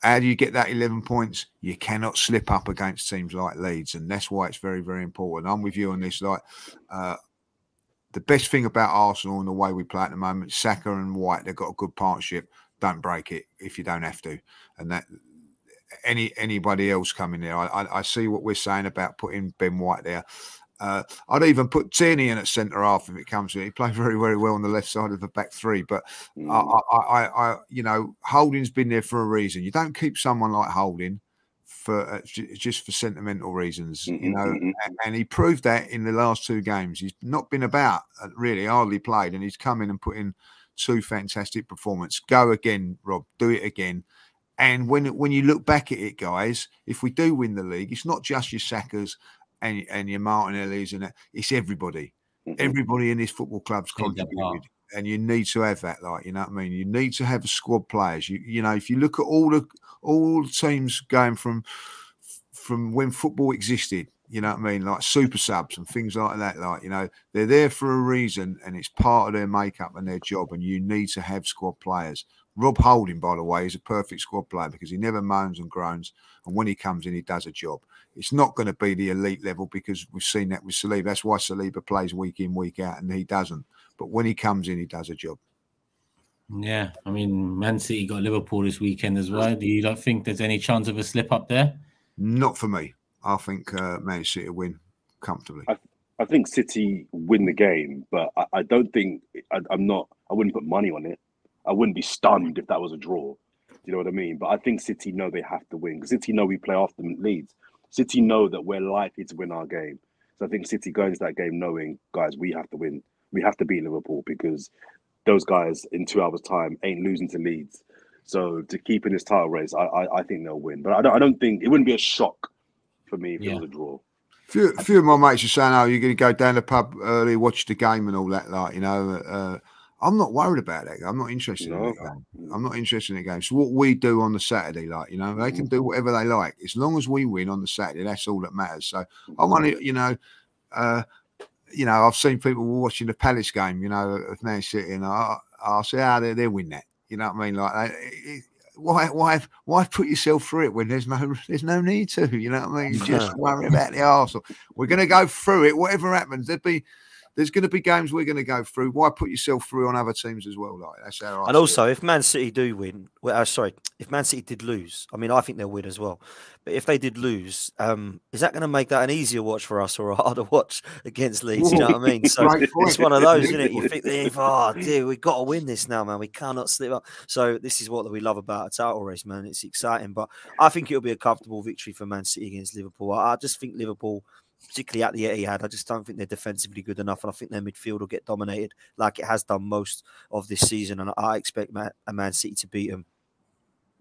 How do you get that 11 points? You cannot slip up against teams like Leeds, and that's why it's very, very important. I'm with you on this. Like, the best thing about Arsenal and the way we play at the moment, Saka and White, they've got a good partnership. Don't break it if you don't have to. And that anybody else coming there, I see what we're saying about putting Ben White there. I'd even put Tierney in at centre half if it comes to it. He played very, very well on the left side of the back 3. But Holding's been there for a reason. You don't keep someone like Holding for just for sentimental reasons, you know, and he proved that in the last 2 games. He's not been about, really, hardly played, and he's come in and put in 2 fantastic performances. Go again, Rob, do it again. And when you look back at it, guys, if we do win the league, it's not just your Sakas and your Martinellis and that, it's everybody. Everybody in this football club's contributed. And you need to have that, like, you know what I mean? You need to have a squad players. You know, if you look at all the teams going from when football existed, you know what I mean, like super subs and things like that, like, you know, they're there for a reason, and it's part of their makeup and their job, and you need to have squad players. Rob Holding, by the way, is a perfect squad player because he never moans and groans, and when he comes in, he does a job. It's not going to be the elite level because we've seen that with Saliba. That's why Saliba plays week in, week out, and he doesn't. But when he comes in, he does a job. Yeah, I mean, Man City got Liverpool this weekend as well. Do you don't think there's any chance of a slip up there? Not for me. I think Man City win comfortably. I think City win the game, but I don't think I wouldn't put money on it. I wouldn't be stunned if that was a draw. Do you know what I mean? But I think City know they have to win because City know we play after them at Leeds. City know that we're likely to win our game. So I think City go into that game knowing, guys, we have to win. We have to beat Liverpool because those guys in 2 hours' time ain't losing to Leeds. So to keep in this title race, I think they'll win. But I don't think it wouldn't be a shock for me if it was a draw. A few of my mates are saying, "Oh, you're going to go down the pub early, watch the game, and all that." Like, you know, I'm not worried about that. I'm not interested in that game. I'm not interested in the game. So what we do on the Saturday, like, you know, they can do whatever they like as long as we win on the Saturday. That's all that matters. So I want to, you know, I've seen people watching the Palace game, you know, of Man City, and I'll say, they'll win that. You know what I mean? Like, why put yourself through it when there's no need to? You know what I mean? Just worry about the Arsenal. We're going to go through it. Whatever happens, there's going to be games we're going to go through. Why put yourself through on other teams as well? Like, that's how I And also, if Man City do win, if Man City did lose, I mean, I think they'll win as well. But if they did lose, is that going to make that an easier watch for us or a harder watch against Leeds? You know what I mean? So it's one of those, isn't it? You think, oh, dear, we've got to win this now, man. We cannot slip up. So this is what we love about a title race, man. It's exciting. But I think it'll be a comfortable victory for Man City against Liverpool. I just think Liverpool, particularly at the Etihad, I just don't think they're defensively good enough, and I think their midfield will get dominated like it has done most of this season, and I expect Man City to beat them.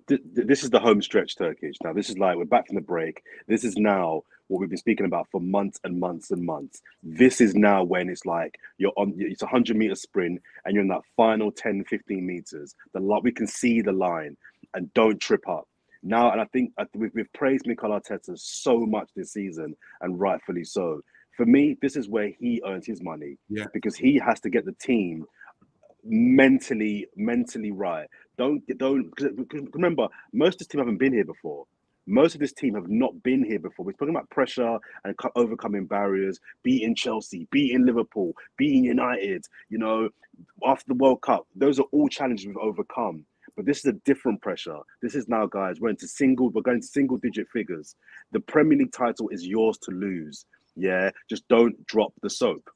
This is the home stretch, Turkish. Now, this is like we're back from the break. This is now what we've been speaking about for months and months and months. This is now when it's like it's a 100-meter sprint, and you're in that final 10, 15 meters. We can see the line, and don't trip up. Now, and I think we've praised Mikel Arteta so much this season, and rightfully so. For me, this is where he earns his money, because he has to get the team mentally right. Don't because remember, most of this team haven't been here before. Most of this team have not been here before. We're talking about pressure and overcoming barriers, beating Chelsea, beating Liverpool, beating United. You know, after the World Cup, those are all challenges we've overcome. But this is a different pressure. This is now, guys, we're going to single-digit figures. The Premier League title is yours to lose. Yeah, just don't drop the soap.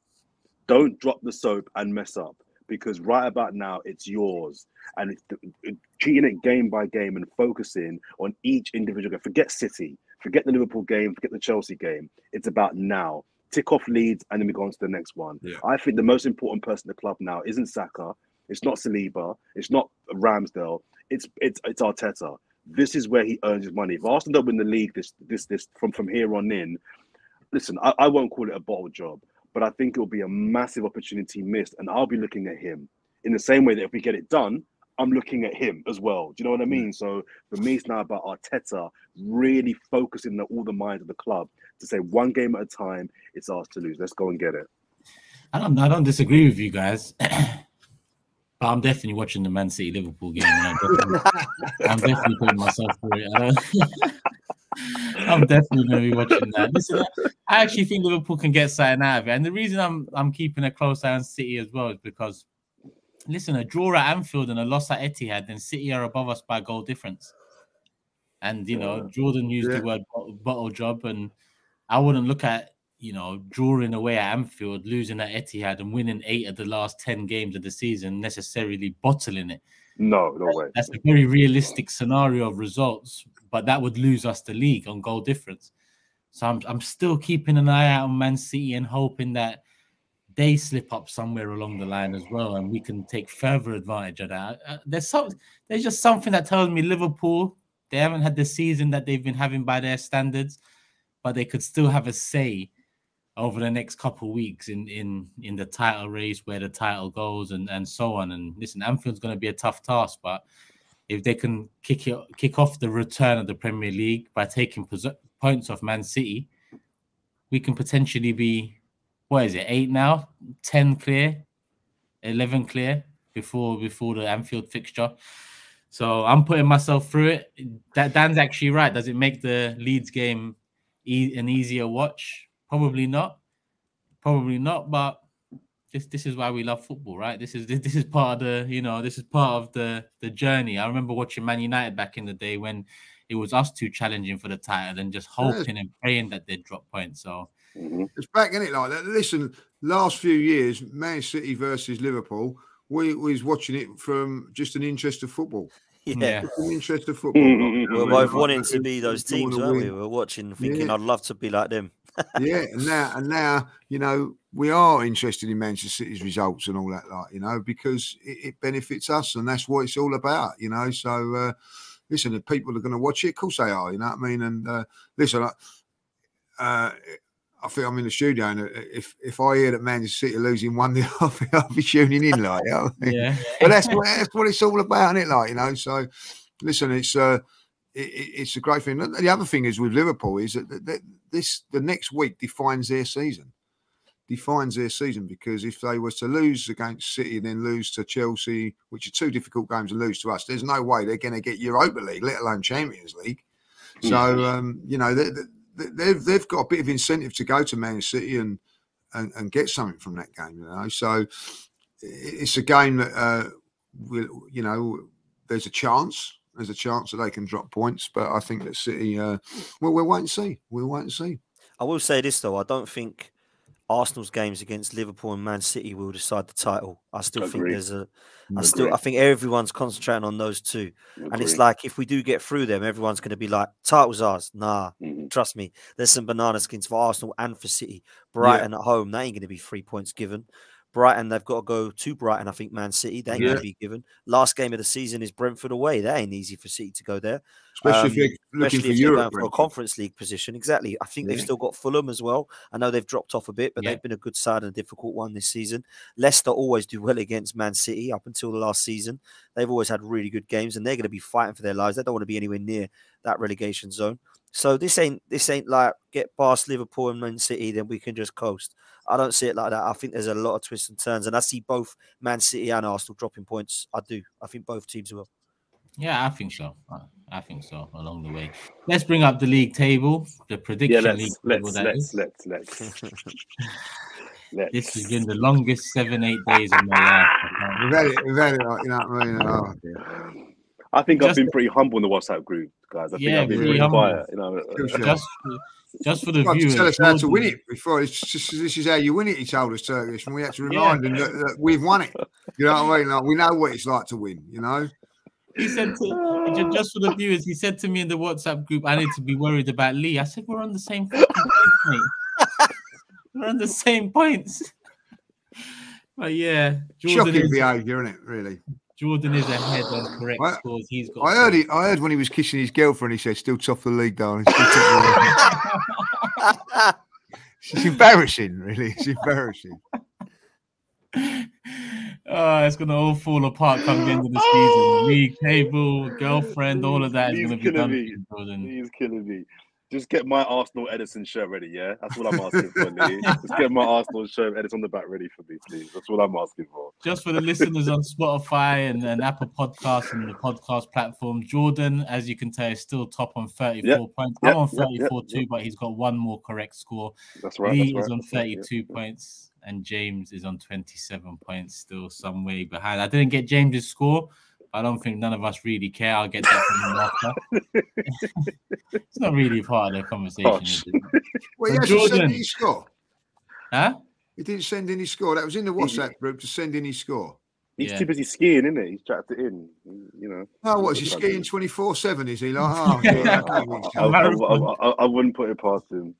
Don't drop the soap and mess up, because right about now, it's yours. And it's treating it game by game and focusing on each individual game. Forget City. Forget the Liverpool game. Forget the Chelsea game. It's about now. Tick off Leeds, and then we go on to the next one. Yeah. I think the most important person in the club now isn't Saka. It's not Saliba. It's not Ramsdale. It's Arteta. This is where he earns his money. If Arsenal don't win the league this from here on in, listen, I won't call it a bottle job, but I think it'll be a massive opportunity missed, and I'll be looking at him in the same way that if we get it done, I'm looking at him as well. Do you know what I mean? So for me, it's now about Arteta really focusing on all the minds of the club to say one game at a time, it's ours to lose. Let's go and get it. I don't disagree with you guys. But I'm definitely watching the Man City Liverpool game. I'm definitely putting myself through it. I'm definitely going to be watching that. Listen, I actually think Liverpool can get something out of it, and the reason I'm keeping a close eye on City as well is because, listen, a draw at Anfield and a loss at Etihad, then City are above us by goal difference. And you know, Jordan used the word bottle job, and I wouldn't look at, you know, drawing away at Anfield, losing at Etihad, and winning 8 of the last 10 games of the season, necessarily bottling it. No way. That's a very realistic scenario of results. but that would lose us the league on goal difference. So I'm still keeping an eye out on Man City and hoping that they slip up somewhere along the line as well, and we can take further advantage of that. There's just something that tells me Liverpool, they haven't had the season that they've been having by their standards, but they could still have a say over the next couple of weeks in the title race, where the title goes, and so on. And listen, Anfield's going to be a tough task, but if they can kick off the return of the Premier League by taking points off Man City, we can potentially be, what is it, 8 now, 10 clear, 11 clear before the Anfield fixture. So I'm putting myself through it. Dan's actually right. Does it make the Leeds game an easier watch? Probably not, but this is why we love football, right? This is part of the journey. I remember watching Man United back in the day when it was us two challenging for the title and just hoping and praying that they'd drop points. So it's back, isn't it, like that? Listen, last few years, Man City versus Liverpool, we was watching it from just an interest of football. Yeah. An interest of football. We're both wanting to be those teams, weren't we? We're watching, thinking, I'd love to be like them. Yeah, and now, we are interested in Manchester City's results and all that, because it benefits us, and that's what it's all about, So, listen, if people are going to watch it, of course they are, you know what I mean? And listen, I think I'm in the studio, and if I hear that Manchester City are losing 1-0, I'll be tuning in, like, you know what I mean? Yeah. But that's what it's all about, isn't it? Like, So, listen, it's a great thing. The other thing is with Liverpool is that the next week defines their season. Because if they were to lose against City and then lose to Chelsea, which are two difficult games, and lose to us, there's no way they're going to get Europa League, let alone Champions League. So, they've got a bit of incentive to go to Man City and get something from that game. So it's a game that there's a chance. There's a chance that they can drop points, but I think that City, we'll wait and see. I will say this, though. I don't think Arsenal's games against Liverpool and Man City will decide the title. I still think I think everyone's concentrating on those two. And it's like, if we do get through them, everyone's going to be like, title's ours. Nah, trust me. There's some banana skins for Arsenal and for City. Brighton at home, they ain't going to be 3 points given. Brighton, they've got to go to Brighton, I think, Man City. They ain't going to be given. Last game of the season is Brentford away. That ain't easy for City to go there. Especially if you're looking for Europe. For a Conference League position. Exactly. I think they've still got Fulham as well. I know they've dropped off a bit, but they've been a good side and a difficult one this season. Leicester always do well against Man City up until the last season. They've always had really good games, and they're going to be fighting for their lives. They don't want to be anywhere near that relegation zone. So this ain't like get past Liverpool and Man City, then we can just coast. I don't see it like that. I think there's a lot of twists and turns, and I see both Man City and Arsenal dropping points. I do. I think both teams will. Yeah, I think so. Along the way. Let's bring up the league table, the prediction league table. Let's. This has been the longest 7-8 days of my life. We've had it, you know what I mean? Oh, dear. I think I've been pretty humble in the WhatsApp group, guys. I think I've been really quiet. Just for the viewers. Tell us how to win it before. This is how you win it, he told us, Turkish. And we had to remind him that we've won it. You know what I mean? Like, we know what it's like to win, He said, just for the viewers, he said to me in the WhatsApp group, I need to be worried about Lee. I said, we're on the same points, mate. We're on the same points. But yeah. Shocking behaviour, isn't it, really? Jordan is ahead on correct scores. He's got. I heard when he was kissing his girlfriend, he said, "Still top of the league, darling." It's embarrassing, really. It's embarrassing. It's gonna all fall apart come the end of the season. League table, girlfriend, all of that is gonna be done. Jordan. He's killing me. Just get my Arsenal Edison shirt ready, yeah? That's what I'm asking for, Lee. Just get my Arsenal shirt Edison on the back ready for me, please. That's what I'm asking for. Just for the listeners on Spotify and Apple Podcasts and the podcast platform, Jordan, as you can tell, is still top on 34 points. I'm on 34 too, but he's got one more correct score. That's right. Lee is on 32 points, and James is on 27 points, still some way behind. I didn't get James's score. I don't think none of us really care. I'll get that from him after. It's not really part of the conversation. Is it? Well, he hasn't sent any score. Huh? He didn't send any score. That was in the WhatsApp group to send any score. He's too busy skiing, isn't he? He's trapped it in, you know. Oh, what is he skiing 24/7? Is he like? Oh, yeah, I wouldn't put it past him.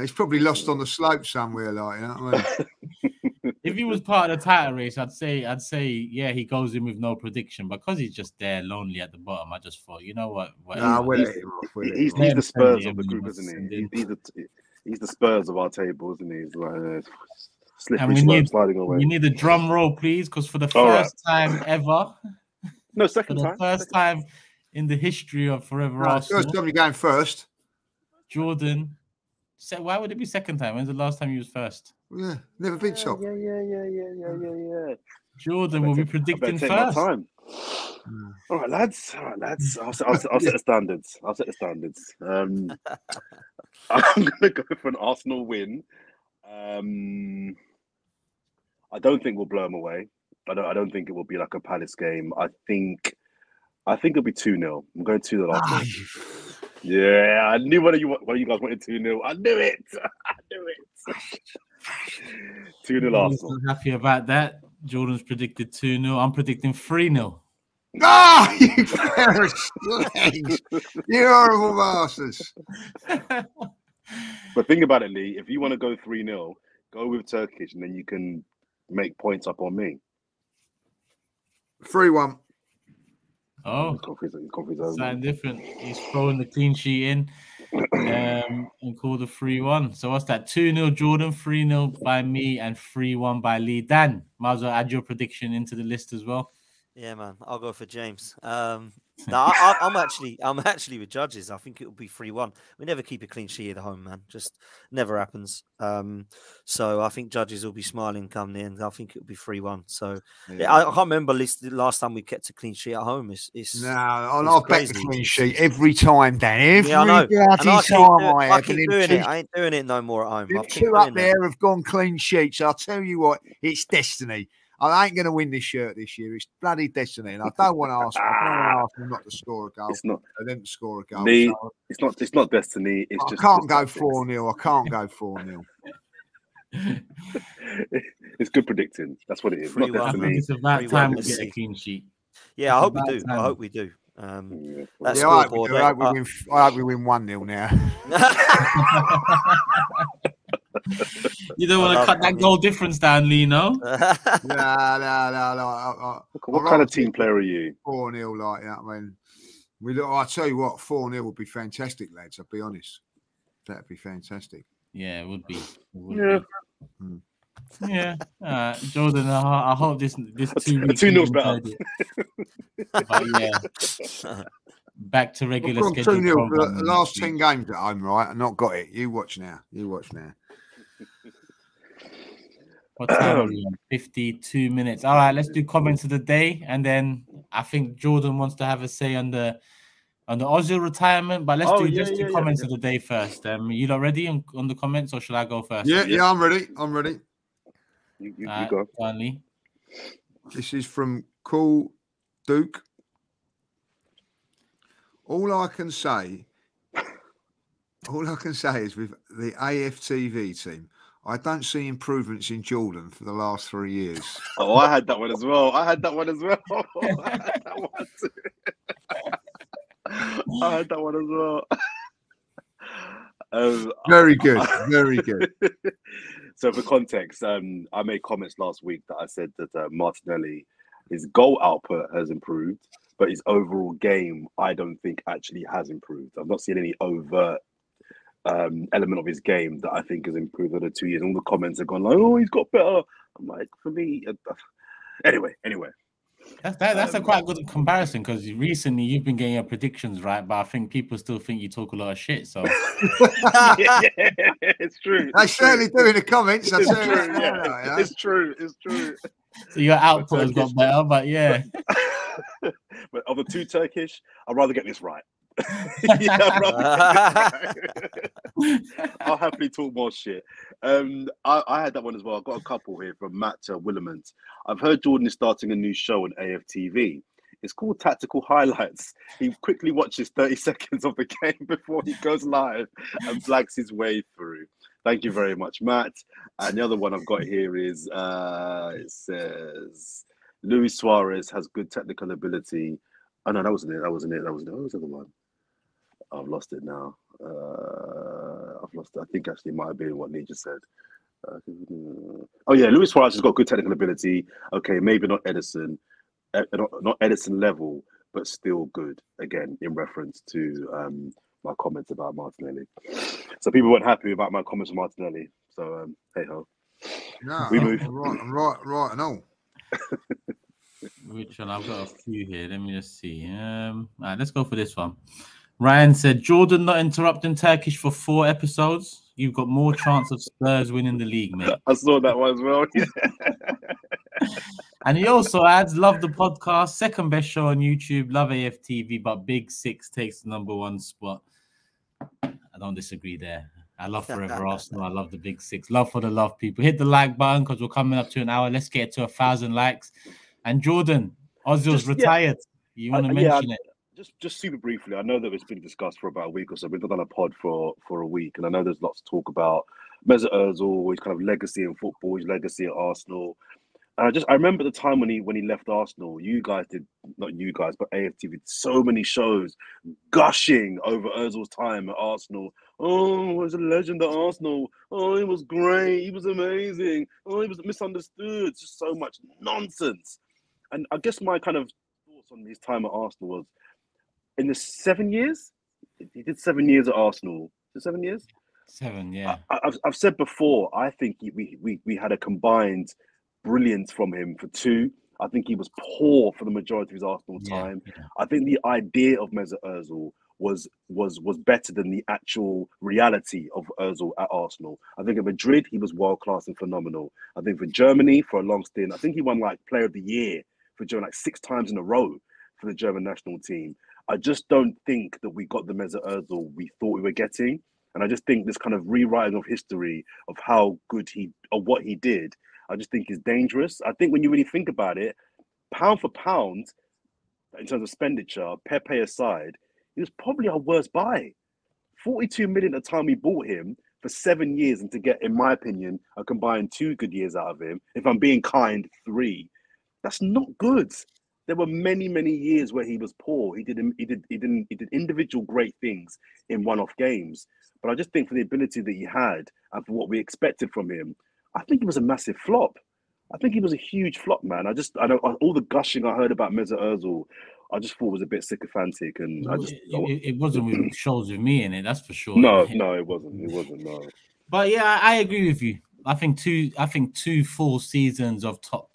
He's probably lost on the slope somewhere, like, you know what I mean? If he was part of the title race, I'd say, yeah, he goes in with no prediction. But because he's just there, lonely at the bottom, I just thought, you know what? He's the Spurs of the group, isn't he? He's the Spurs of our table, isn't he? He's like slippery slope sliding away. You need a drum roll, please, because for the first time ever, second time, first time in the history of Fourever Arsenal, first time you're going first. Jordan. Why would it be second time? When's the last time he was first? Yeah, never been so. Yeah. Jordan will be predicting first. All right, lads. I'll set the standards. I'm gonna go for an Arsenal win. I don't think we'll blow them away. I don't think it will be like a Palace game. I think it'll be 2-0. I'm going 2-0 Arsenal. Yeah, I knew one of you guys wanted 2-0. I knew it. 2-0 Arsenal. I'm happy about that. Jordan's predicted 2-0. I'm predicting 3-0. Ah, you pair of slaves. You horrible bastards. But think about it, Lee. If you want to go 3-0, go with Turkish, and then you can make points up on me. 3-1. Oh, something different. He's throwing the clean sheet in and called a 3-1. So what's that? 2-0 Jordan, 3-0 by me, and 3-1 by Lee. Dan, might as well add your prediction into the list as well. Yeah, man, I'll go for James. No, I'm actually with Judges. I think it will be 3-1. We never keep a clean sheet at home, man. Just never happens. So I think Judges will be smiling come the end. I think it will be 3-1. So I can't remember the last time we kept a clean sheet at home. I'll bet the clean sheet every time, Dan. I know. I ain't doing it no more at home. The two up there have gone clean sheets. I'll tell you what, it's destiny. I ain't going to win this shirt this year. It's bloody destiny, and I don't want to ask. I don't want to ask them not to score a goal. It's not. They didn't score a goal. So. It's not destiny. It's I can't go 4-0. I can't go 4-0. It's good predicting. That's what it is. Not destiny. It's about time we get a clean sheet. Yeah, I hope we do. I hope we do. I hope we win 1-0 now. You don't want to cut that goal difference down, Lee, no? No. What kind of team player are you? 4-0, like that. I mean, I'll tell you what, 4-0 would be fantastic, lads. I'll be honest. That'd be fantastic. Yeah, it would be. Yeah. Jordan, I hope this 2 weeks 2-0's better. But yeah. Back to regular schedule. 2-0 for the last 10 games at home, right? I've not got it. You watch now. What time are we on? 52 minutes. All right, let's do comments of the day, and then I think Jordan wants to have a say on the Ozil retirement. But let's do comments of the day first. You not ready on the comments, or should I go first? Yeah, I'm ready. You go. Finally. This is from Cool Duke. All I can say is with the AFTV team, I don't see improvements in Jordan for the last 3 years. Oh, I had that one as well. I had that one as well. Very good. So for context, I made comments last week that I said that Martinelli, his goal output has improved, but his overall game, I don't think actually has improved. I've not seen any overt element of his game that I think has improved over 2 years. All the comments have gone like, "Oh, he's got better." I'm like, for me, anyway. That's a quite good comparison, because recently you've been getting your predictions right, but I think people still think you talk a lot of shit. So yeah, it's true. I certainly do in the comments. It's true. So your output has got better, but yeah. But of the two Turkish, I'd rather get this right. I'll happily talk more shit. I had that one as well. I've got a couple here from Matt Willimant. I've heard Jordan is starting a new show on AFTV. It's called Tactical Highlights. He quickly watches 30 seconds of the game before he goes live and blags his way through. Thank you very much, Matt. And the other one I've got here is, it says, Luis Suarez has good technical ability. Oh no, that wasn't it. What was the other one? I've lost it now. I've lost it. I think actually it might have been what Lee just said. Oh yeah, Luis Suarez has got good technical ability. Okay, maybe not Edison, not Edison level, but still good. Again, in reference to my comments about Martinelli. So people weren't happy about my comments on Martinelli. So hey ho. No, We move. I'm right and all. Which one? I've got a few here. Let me just see. All right, let's go for this one. Ryan said, Jordan not interrupting Turkish for 4 episodes. You've got more chance of Spurs winning the league, mate. I saw that one as well. And he also adds, love the podcast, second best show on YouTube, love AFTV, but Big Six takes the #1 spot. I don't disagree there. I love Fourever Arsenal. I love the Big Six. Love for the love, people. Hit the like button because we're coming up to an hour. Let's get to 1,000 likes. And Jordan, Ozil's retired. You want to mention it? Just super briefly, I know that it's been discussed for about a week or so. We've not done a pod for a week, and I know there's lots to talk about Mesut Ozil, his kind of legacy in football, his legacy at Arsenal. And I remember the time when he left Arsenal. You guys did, not you guys, but AFTV did so many shows gushing over Ozil's time at Arsenal. Oh, he was a legend at Arsenal. Oh, he was great. He was amazing. Oh, he was misunderstood. It's just so much nonsense. And I guess my kind of thoughts on his time at Arsenal was, in the 7 years, he did 7 years at Arsenal. Is it 7 years? 7, yeah. I've said before, I think we had a combined brilliance from him for 2. I think he was poor for the majority of his Arsenal time. Yeah. I think the idea of Mesut Ozil was better than the actual reality of Ozil at Arsenal. I think at Madrid, he was world-class and phenomenal. I think for Germany, for a long stint, I think he won like Player of the Year for Germany like 6 times in a row for the German national team. I just don't think that we got the Mesut Ozil we thought we were getting. And I just think this kind of rewriting of history of how good what he did, I just think is dangerous. I think when you really think about it, pound for pound, in terms of expenditure, Pepe aside, he was probably our worst buy. 42 million at the time we bought him for 7 years, and to get, in my opinion, a combined 2 good years out of him, if I'm being kind, 3, that's not good. There were many, many years where he was poor. He did individual great things in one-off games. But I just think for the ability that he had and for what we expected from him, I think it was a massive flop. I think he was a huge flop, man. All the gushing I heard about Mesut Ozil, I just thought was a bit sycophantic, and it wasn't with shows with me in it. That's for sure. No, it wasn't. It wasn't. No. But yeah, I agree with you. I think two full seasons of top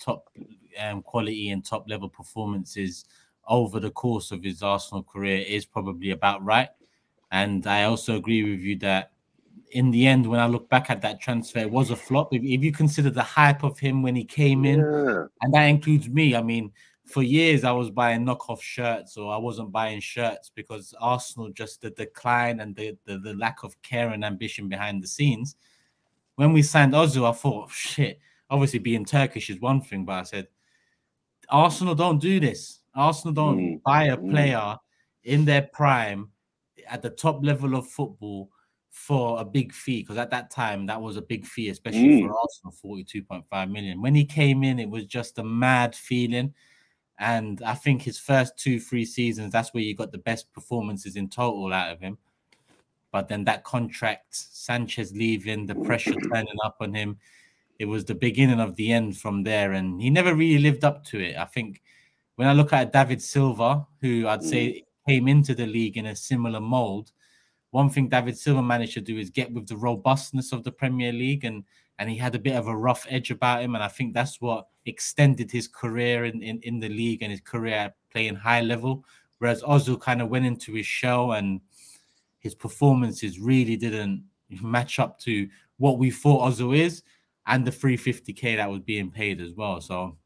quality and top level performances over the course of his Arsenal career is probably about right. And I also agree with you that in the end, when I look back at that transfer, it was a flop. If you consider the hype of him when he came in, and that includes me. I mean, for years I was buying knockoff shirts, or I wasn't buying shirts because Arsenal, just the decline and the lack of care and ambition behind the scenes. When we signed Ozil, I thought, shit, obviously being Turkish is one thing, but I said, Arsenal don't do this. Arsenal don't buy a player in their prime at the top level of football for a big fee, because at that time that was a big fee, especially for Arsenal, 42.5 million. When he came in, it was just a mad feeling. And I think his first 2-3 seasons, that's where you got the best performances in total out of him. But then that contract, Sanchez leaving, the pressure turning up on him, it was the beginning of the end from there. And he never really lived up to it. I think when I look at David Silva, who I'd say came into the league in a similar mold, one thing David Silva managed to do is get with the robustness of the Premier League, and he had a bit of a rough edge about him. And I think that's what extended his career in the league and his career playing high level. Whereas Ozil kind of went into his shell, and his performances really didn't match up to what we thought Ozil is, and the 350k that was being paid as well. So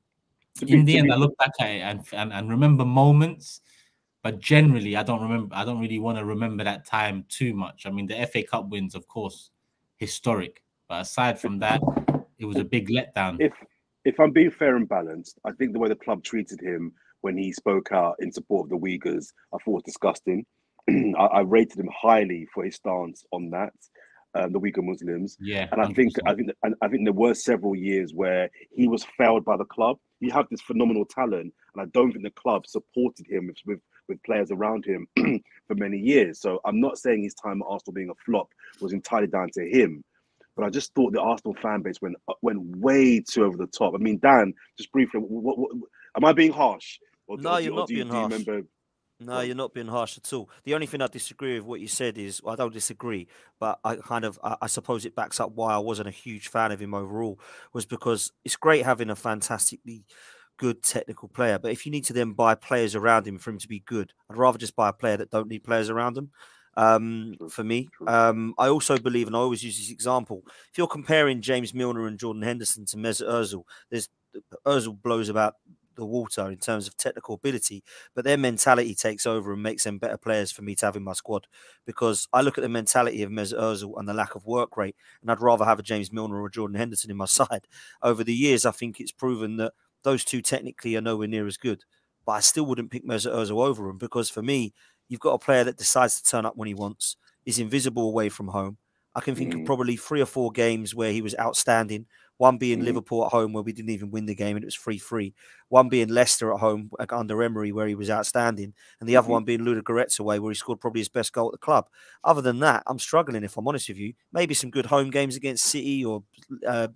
in the end, I look back at it and remember moments, but generally, I don't really want to remember that time too much. I mean, the FA Cup wins, of course, historic. But aside from that, it was a big letdown. If I'm being fair and balanced, I think the way the club treated him when he spoke out in support of the Uyghurs, I thought was disgusting. I rated him highly for his stance on that. the Uyghur Muslims. Yeah, and I think there were several years where he was failed by the club. He had this phenomenal talent, and I don't think the club supported him with players around him for many years. So I'm not saying his time at Arsenal being a flop was entirely down to him, but I just thought the Arsenal fan base went way too over the top. I mean, Dan, just briefly, what am I being harsh? No, you're not being harsh. Remember? No, you're not being harsh at all. The only thing I disagree with what you said is, well, I don't disagree, but I suppose it backs up why I wasn't a huge fan of him overall, was because it's great having a fantastically good technical player, but if you need to then buy players around him for him to be good, I'd rather just buy a player that don't need players around him. For me, I also believe, and I always use this example, if you're comparing James Milner and Jordan Henderson to Mesut Ozil, Ozil blows about the water in terms of technical ability, but their mentality takes over and makes them better players for me to have in my squad, because I look at the mentality of Mesut Ozil and the lack of work rate, and I'd rather have a James Milner or a Jordan Henderson in my side. Over the years, I think it's proven that those two technically are nowhere near as good, but I still wouldn't pick Mesut Ozil over him, because for me, you've got a player that decides to turn up when he wants, is invisible away from home. I can think of probably 3 or 4 games where he was outstanding. One being Liverpool at home, where we didn't even win the game and it was 3-3. One being Leicester at home under Emery, where he was outstanding. And the other one being Ludogorets away, where he scored probably his best goal at the club. Other than that, I'm struggling, if I'm honest with you. Maybe some good home games against City or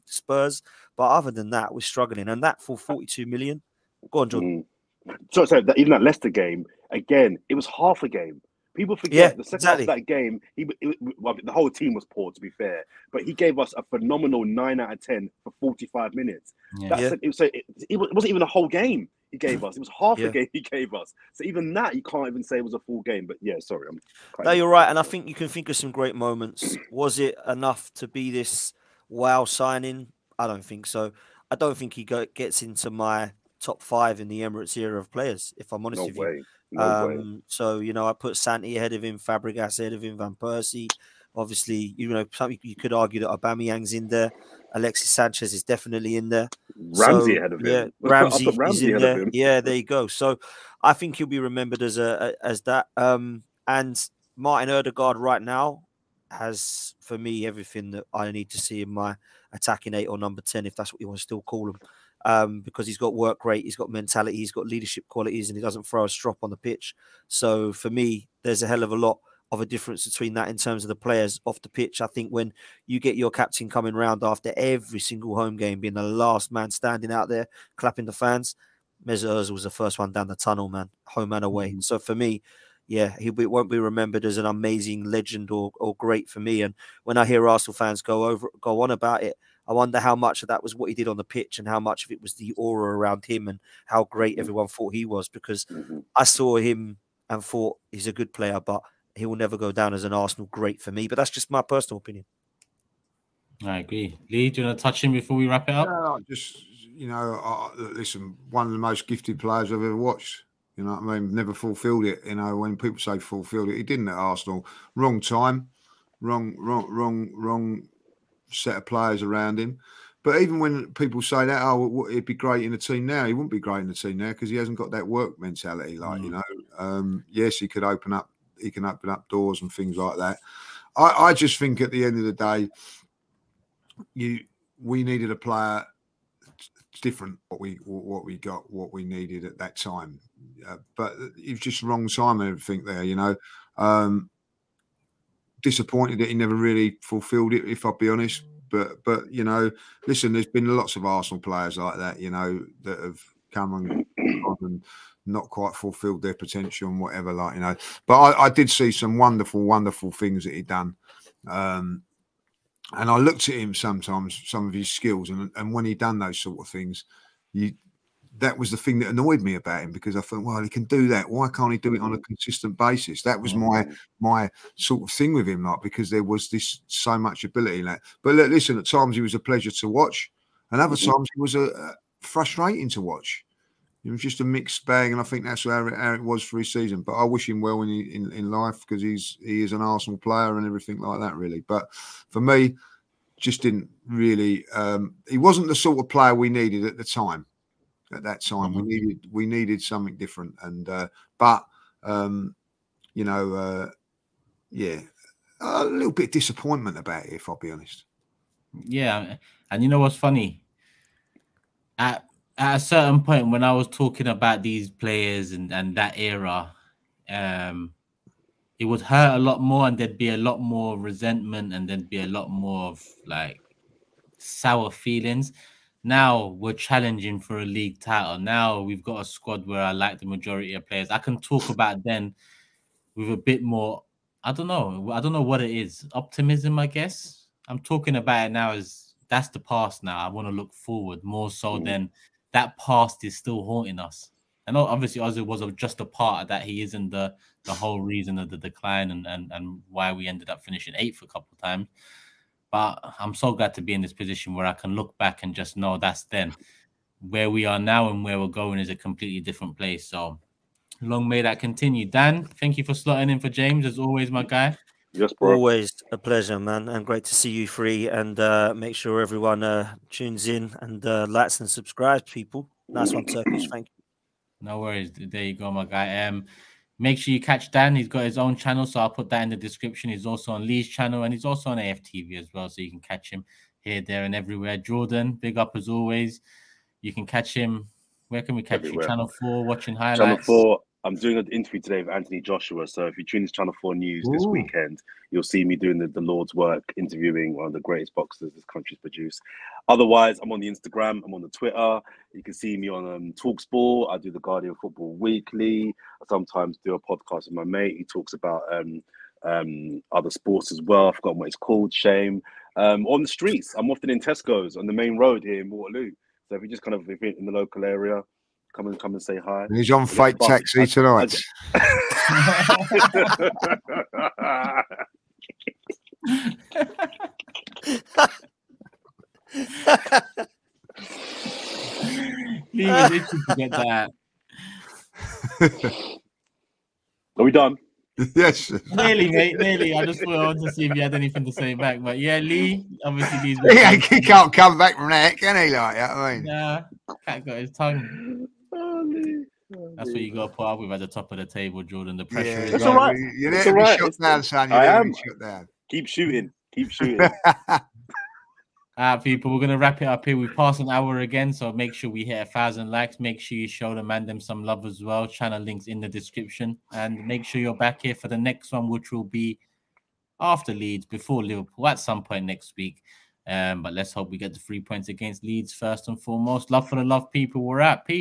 Spurs. But other than that, we're struggling. And that for 42 million. Go on, Jordan. So even that Leicester game, again, it was half a game. People forget the second half of that game, the whole team was poor, to be fair, but he gave us a phenomenal 9 out of 10 for 45 minutes. It wasn't even a whole game he gave us. It was half a game he gave us. So even that, you can't even say it was a full game. But yeah, sorry. No, you're right. And I think you can think of some great moments. Was it enough to be this wow signing? I don't think so. I don't think he gets into my top 5 in the Emirates era of players, if I'm honest with you. No way. So, I put Santi ahead of him, Fabregas ahead of him, Van Persie. Obviously, something you could argue that Aubameyang's in there. Alexis Sanchez is definitely in there. Ramsey ahead of him. Yeah, Ramsey is in there. Yeah, there you go. So I think he'll be remembered as that. And Martin Ødegaard right now has, for me, everything that I need to see in my attacking 8 or number 10, if that's what you want to still call him. Because he's got work rate, he's got mentality, he's got leadership qualities, and he doesn't throw a strop on the pitch. So for me, there's a hell of a lot of a difference between that in terms of the players off the pitch. I think when you get your captain coming round after every single home game, being the last man standing out there, clapping the fans, Mesut Ozil was the first one down the tunnel, man, home and away. So for me, yeah, won't be remembered as an amazing legend or great for me. And when I hear Arsenal fans go on about it, I wonder how much of that was what he did on the pitch and how much of it was the aura around him and how great everyone thought he was. Because I saw him and thought he's a good player, but he will never go down as an Arsenal great for me. But that's just my personal opinion. I agree. Lee, do you want to touch him before we wrap it up? Yeah, just, listen, one of the most gifted players I've ever watched. You know what I mean? Never fulfilled it. When people say fulfilled it, he didn't at Arsenal. Wrong time, wrong set of players around him. But even when people say that, he'd be great in the team now, he wouldn't be great in the team now because he hasn't got that work mentality. Yes, he can open up doors and things like that. I just think at the end of the day, we needed a player different what we got, what we needed at that time. But it was just wrong time and everything there, disappointed that he never really fulfilled it, if I'll be honest. But listen, there's been lots of Arsenal players like that, that have come and not quite fulfilled their potential and whatever, But I did see some wonderful things that he'd done. And I looked at him sometimes, some of his skills, and when he'd done those sort of things, that was the thing that annoyed me about him, because I thought, well, he can do that. Why can't he do it on a consistent basis? That was my sort of thing with him, because there was this so much ability in that. But look, listen, at times he was a pleasure to watch, and other times he was frustrating to watch. It was just a mixed bag, and I think that's how it was for his season. But I wish him well in life, because he is an Arsenal player and everything like that, really. But for me, just didn't really. He wasn't the sort of player we needed at the time. At that time, we needed something different, and a little bit of disappointment about it, if I'll be honest. Yeah, and you know what's funny? At a certain point, when I was talking about these players and that era, it would hurt a lot more, and there'd be a lot more resentment, and there'd be a lot more of like sour feelings. Now we're challenging for a league title. Now we've got a squad where I like the majority of players. I can talk about then with a bit more, I don't know what it is. Optimism, I guess. I'm talking about it now as that's the past now. I want to look forward more so than that past is still haunting us. And obviously Ozil was just a part of that. He isn't the whole reason of the decline and why we ended up finishing 8th a couple of times. But I'm so glad to be in this position where I can look back and just know that's then. Where we are now and where we're going is a completely different place. So long may that continue. Dan, thank you for slotting in for James, as always, my guy. Yes, bro. Always a pleasure, man, and great to see you free. And make sure everyone tunes in and likes and subscribes, people. Nice one, Turkish. Thank you. No worries. There you go, my guy. Make sure you catch Dan. He's got his own channel, so I'll put that in the description. He's also on Lee's channel, and he's also on AFTV as well, so you can catch him here, there, and everywhere. Jordan, big up as always. You can catch him. Where can we catch you? Channel 4, watching highlights. Channel 4. I'm doing an interview today with Anthony Joshua. So if you tune into Channel 4 News this weekend, you'll see me doing the Lord's work, interviewing one of the greatest boxers this country's produced. Otherwise, I'm on the Instagram. I'm on the Twitter. You can see me on TalkSport. I do the Guardian Football Weekly. I sometimes do a podcast with my mate. He talks about other sports as well. I've forgotten what it's called. Shame. On the streets, I'm often in Tesco's on the main road here in Waterloo. So if you just if you're in the local area, come and say hi. He's on fake taxi tonight. Lee was itching to get that. Are we done? Yes. Nearly, mate. Nearly. I just wanted to see if you had anything to say back. But yeah, Lee, obviously he can't come back from that, can he? Like that, I mean. Nah, cat got his tongue. That's what you got to put up with at the top of the table, Jordan. The pressure is all right. You're there to be shut down, son. I am. Shut down. Keep shooting. Keep shooting. People, we're going to wrap it up here. We've passed an hour again, so make sure we hit 1,000 likes. Make sure you show the man them some love as well. Channel links in the description. And make sure you're back here for the next one, which will be after Leeds, before Liverpool, at some point next week. But let's hope we get the 3 points against Leeds first and foremost. Love for the love, people. We're at peace.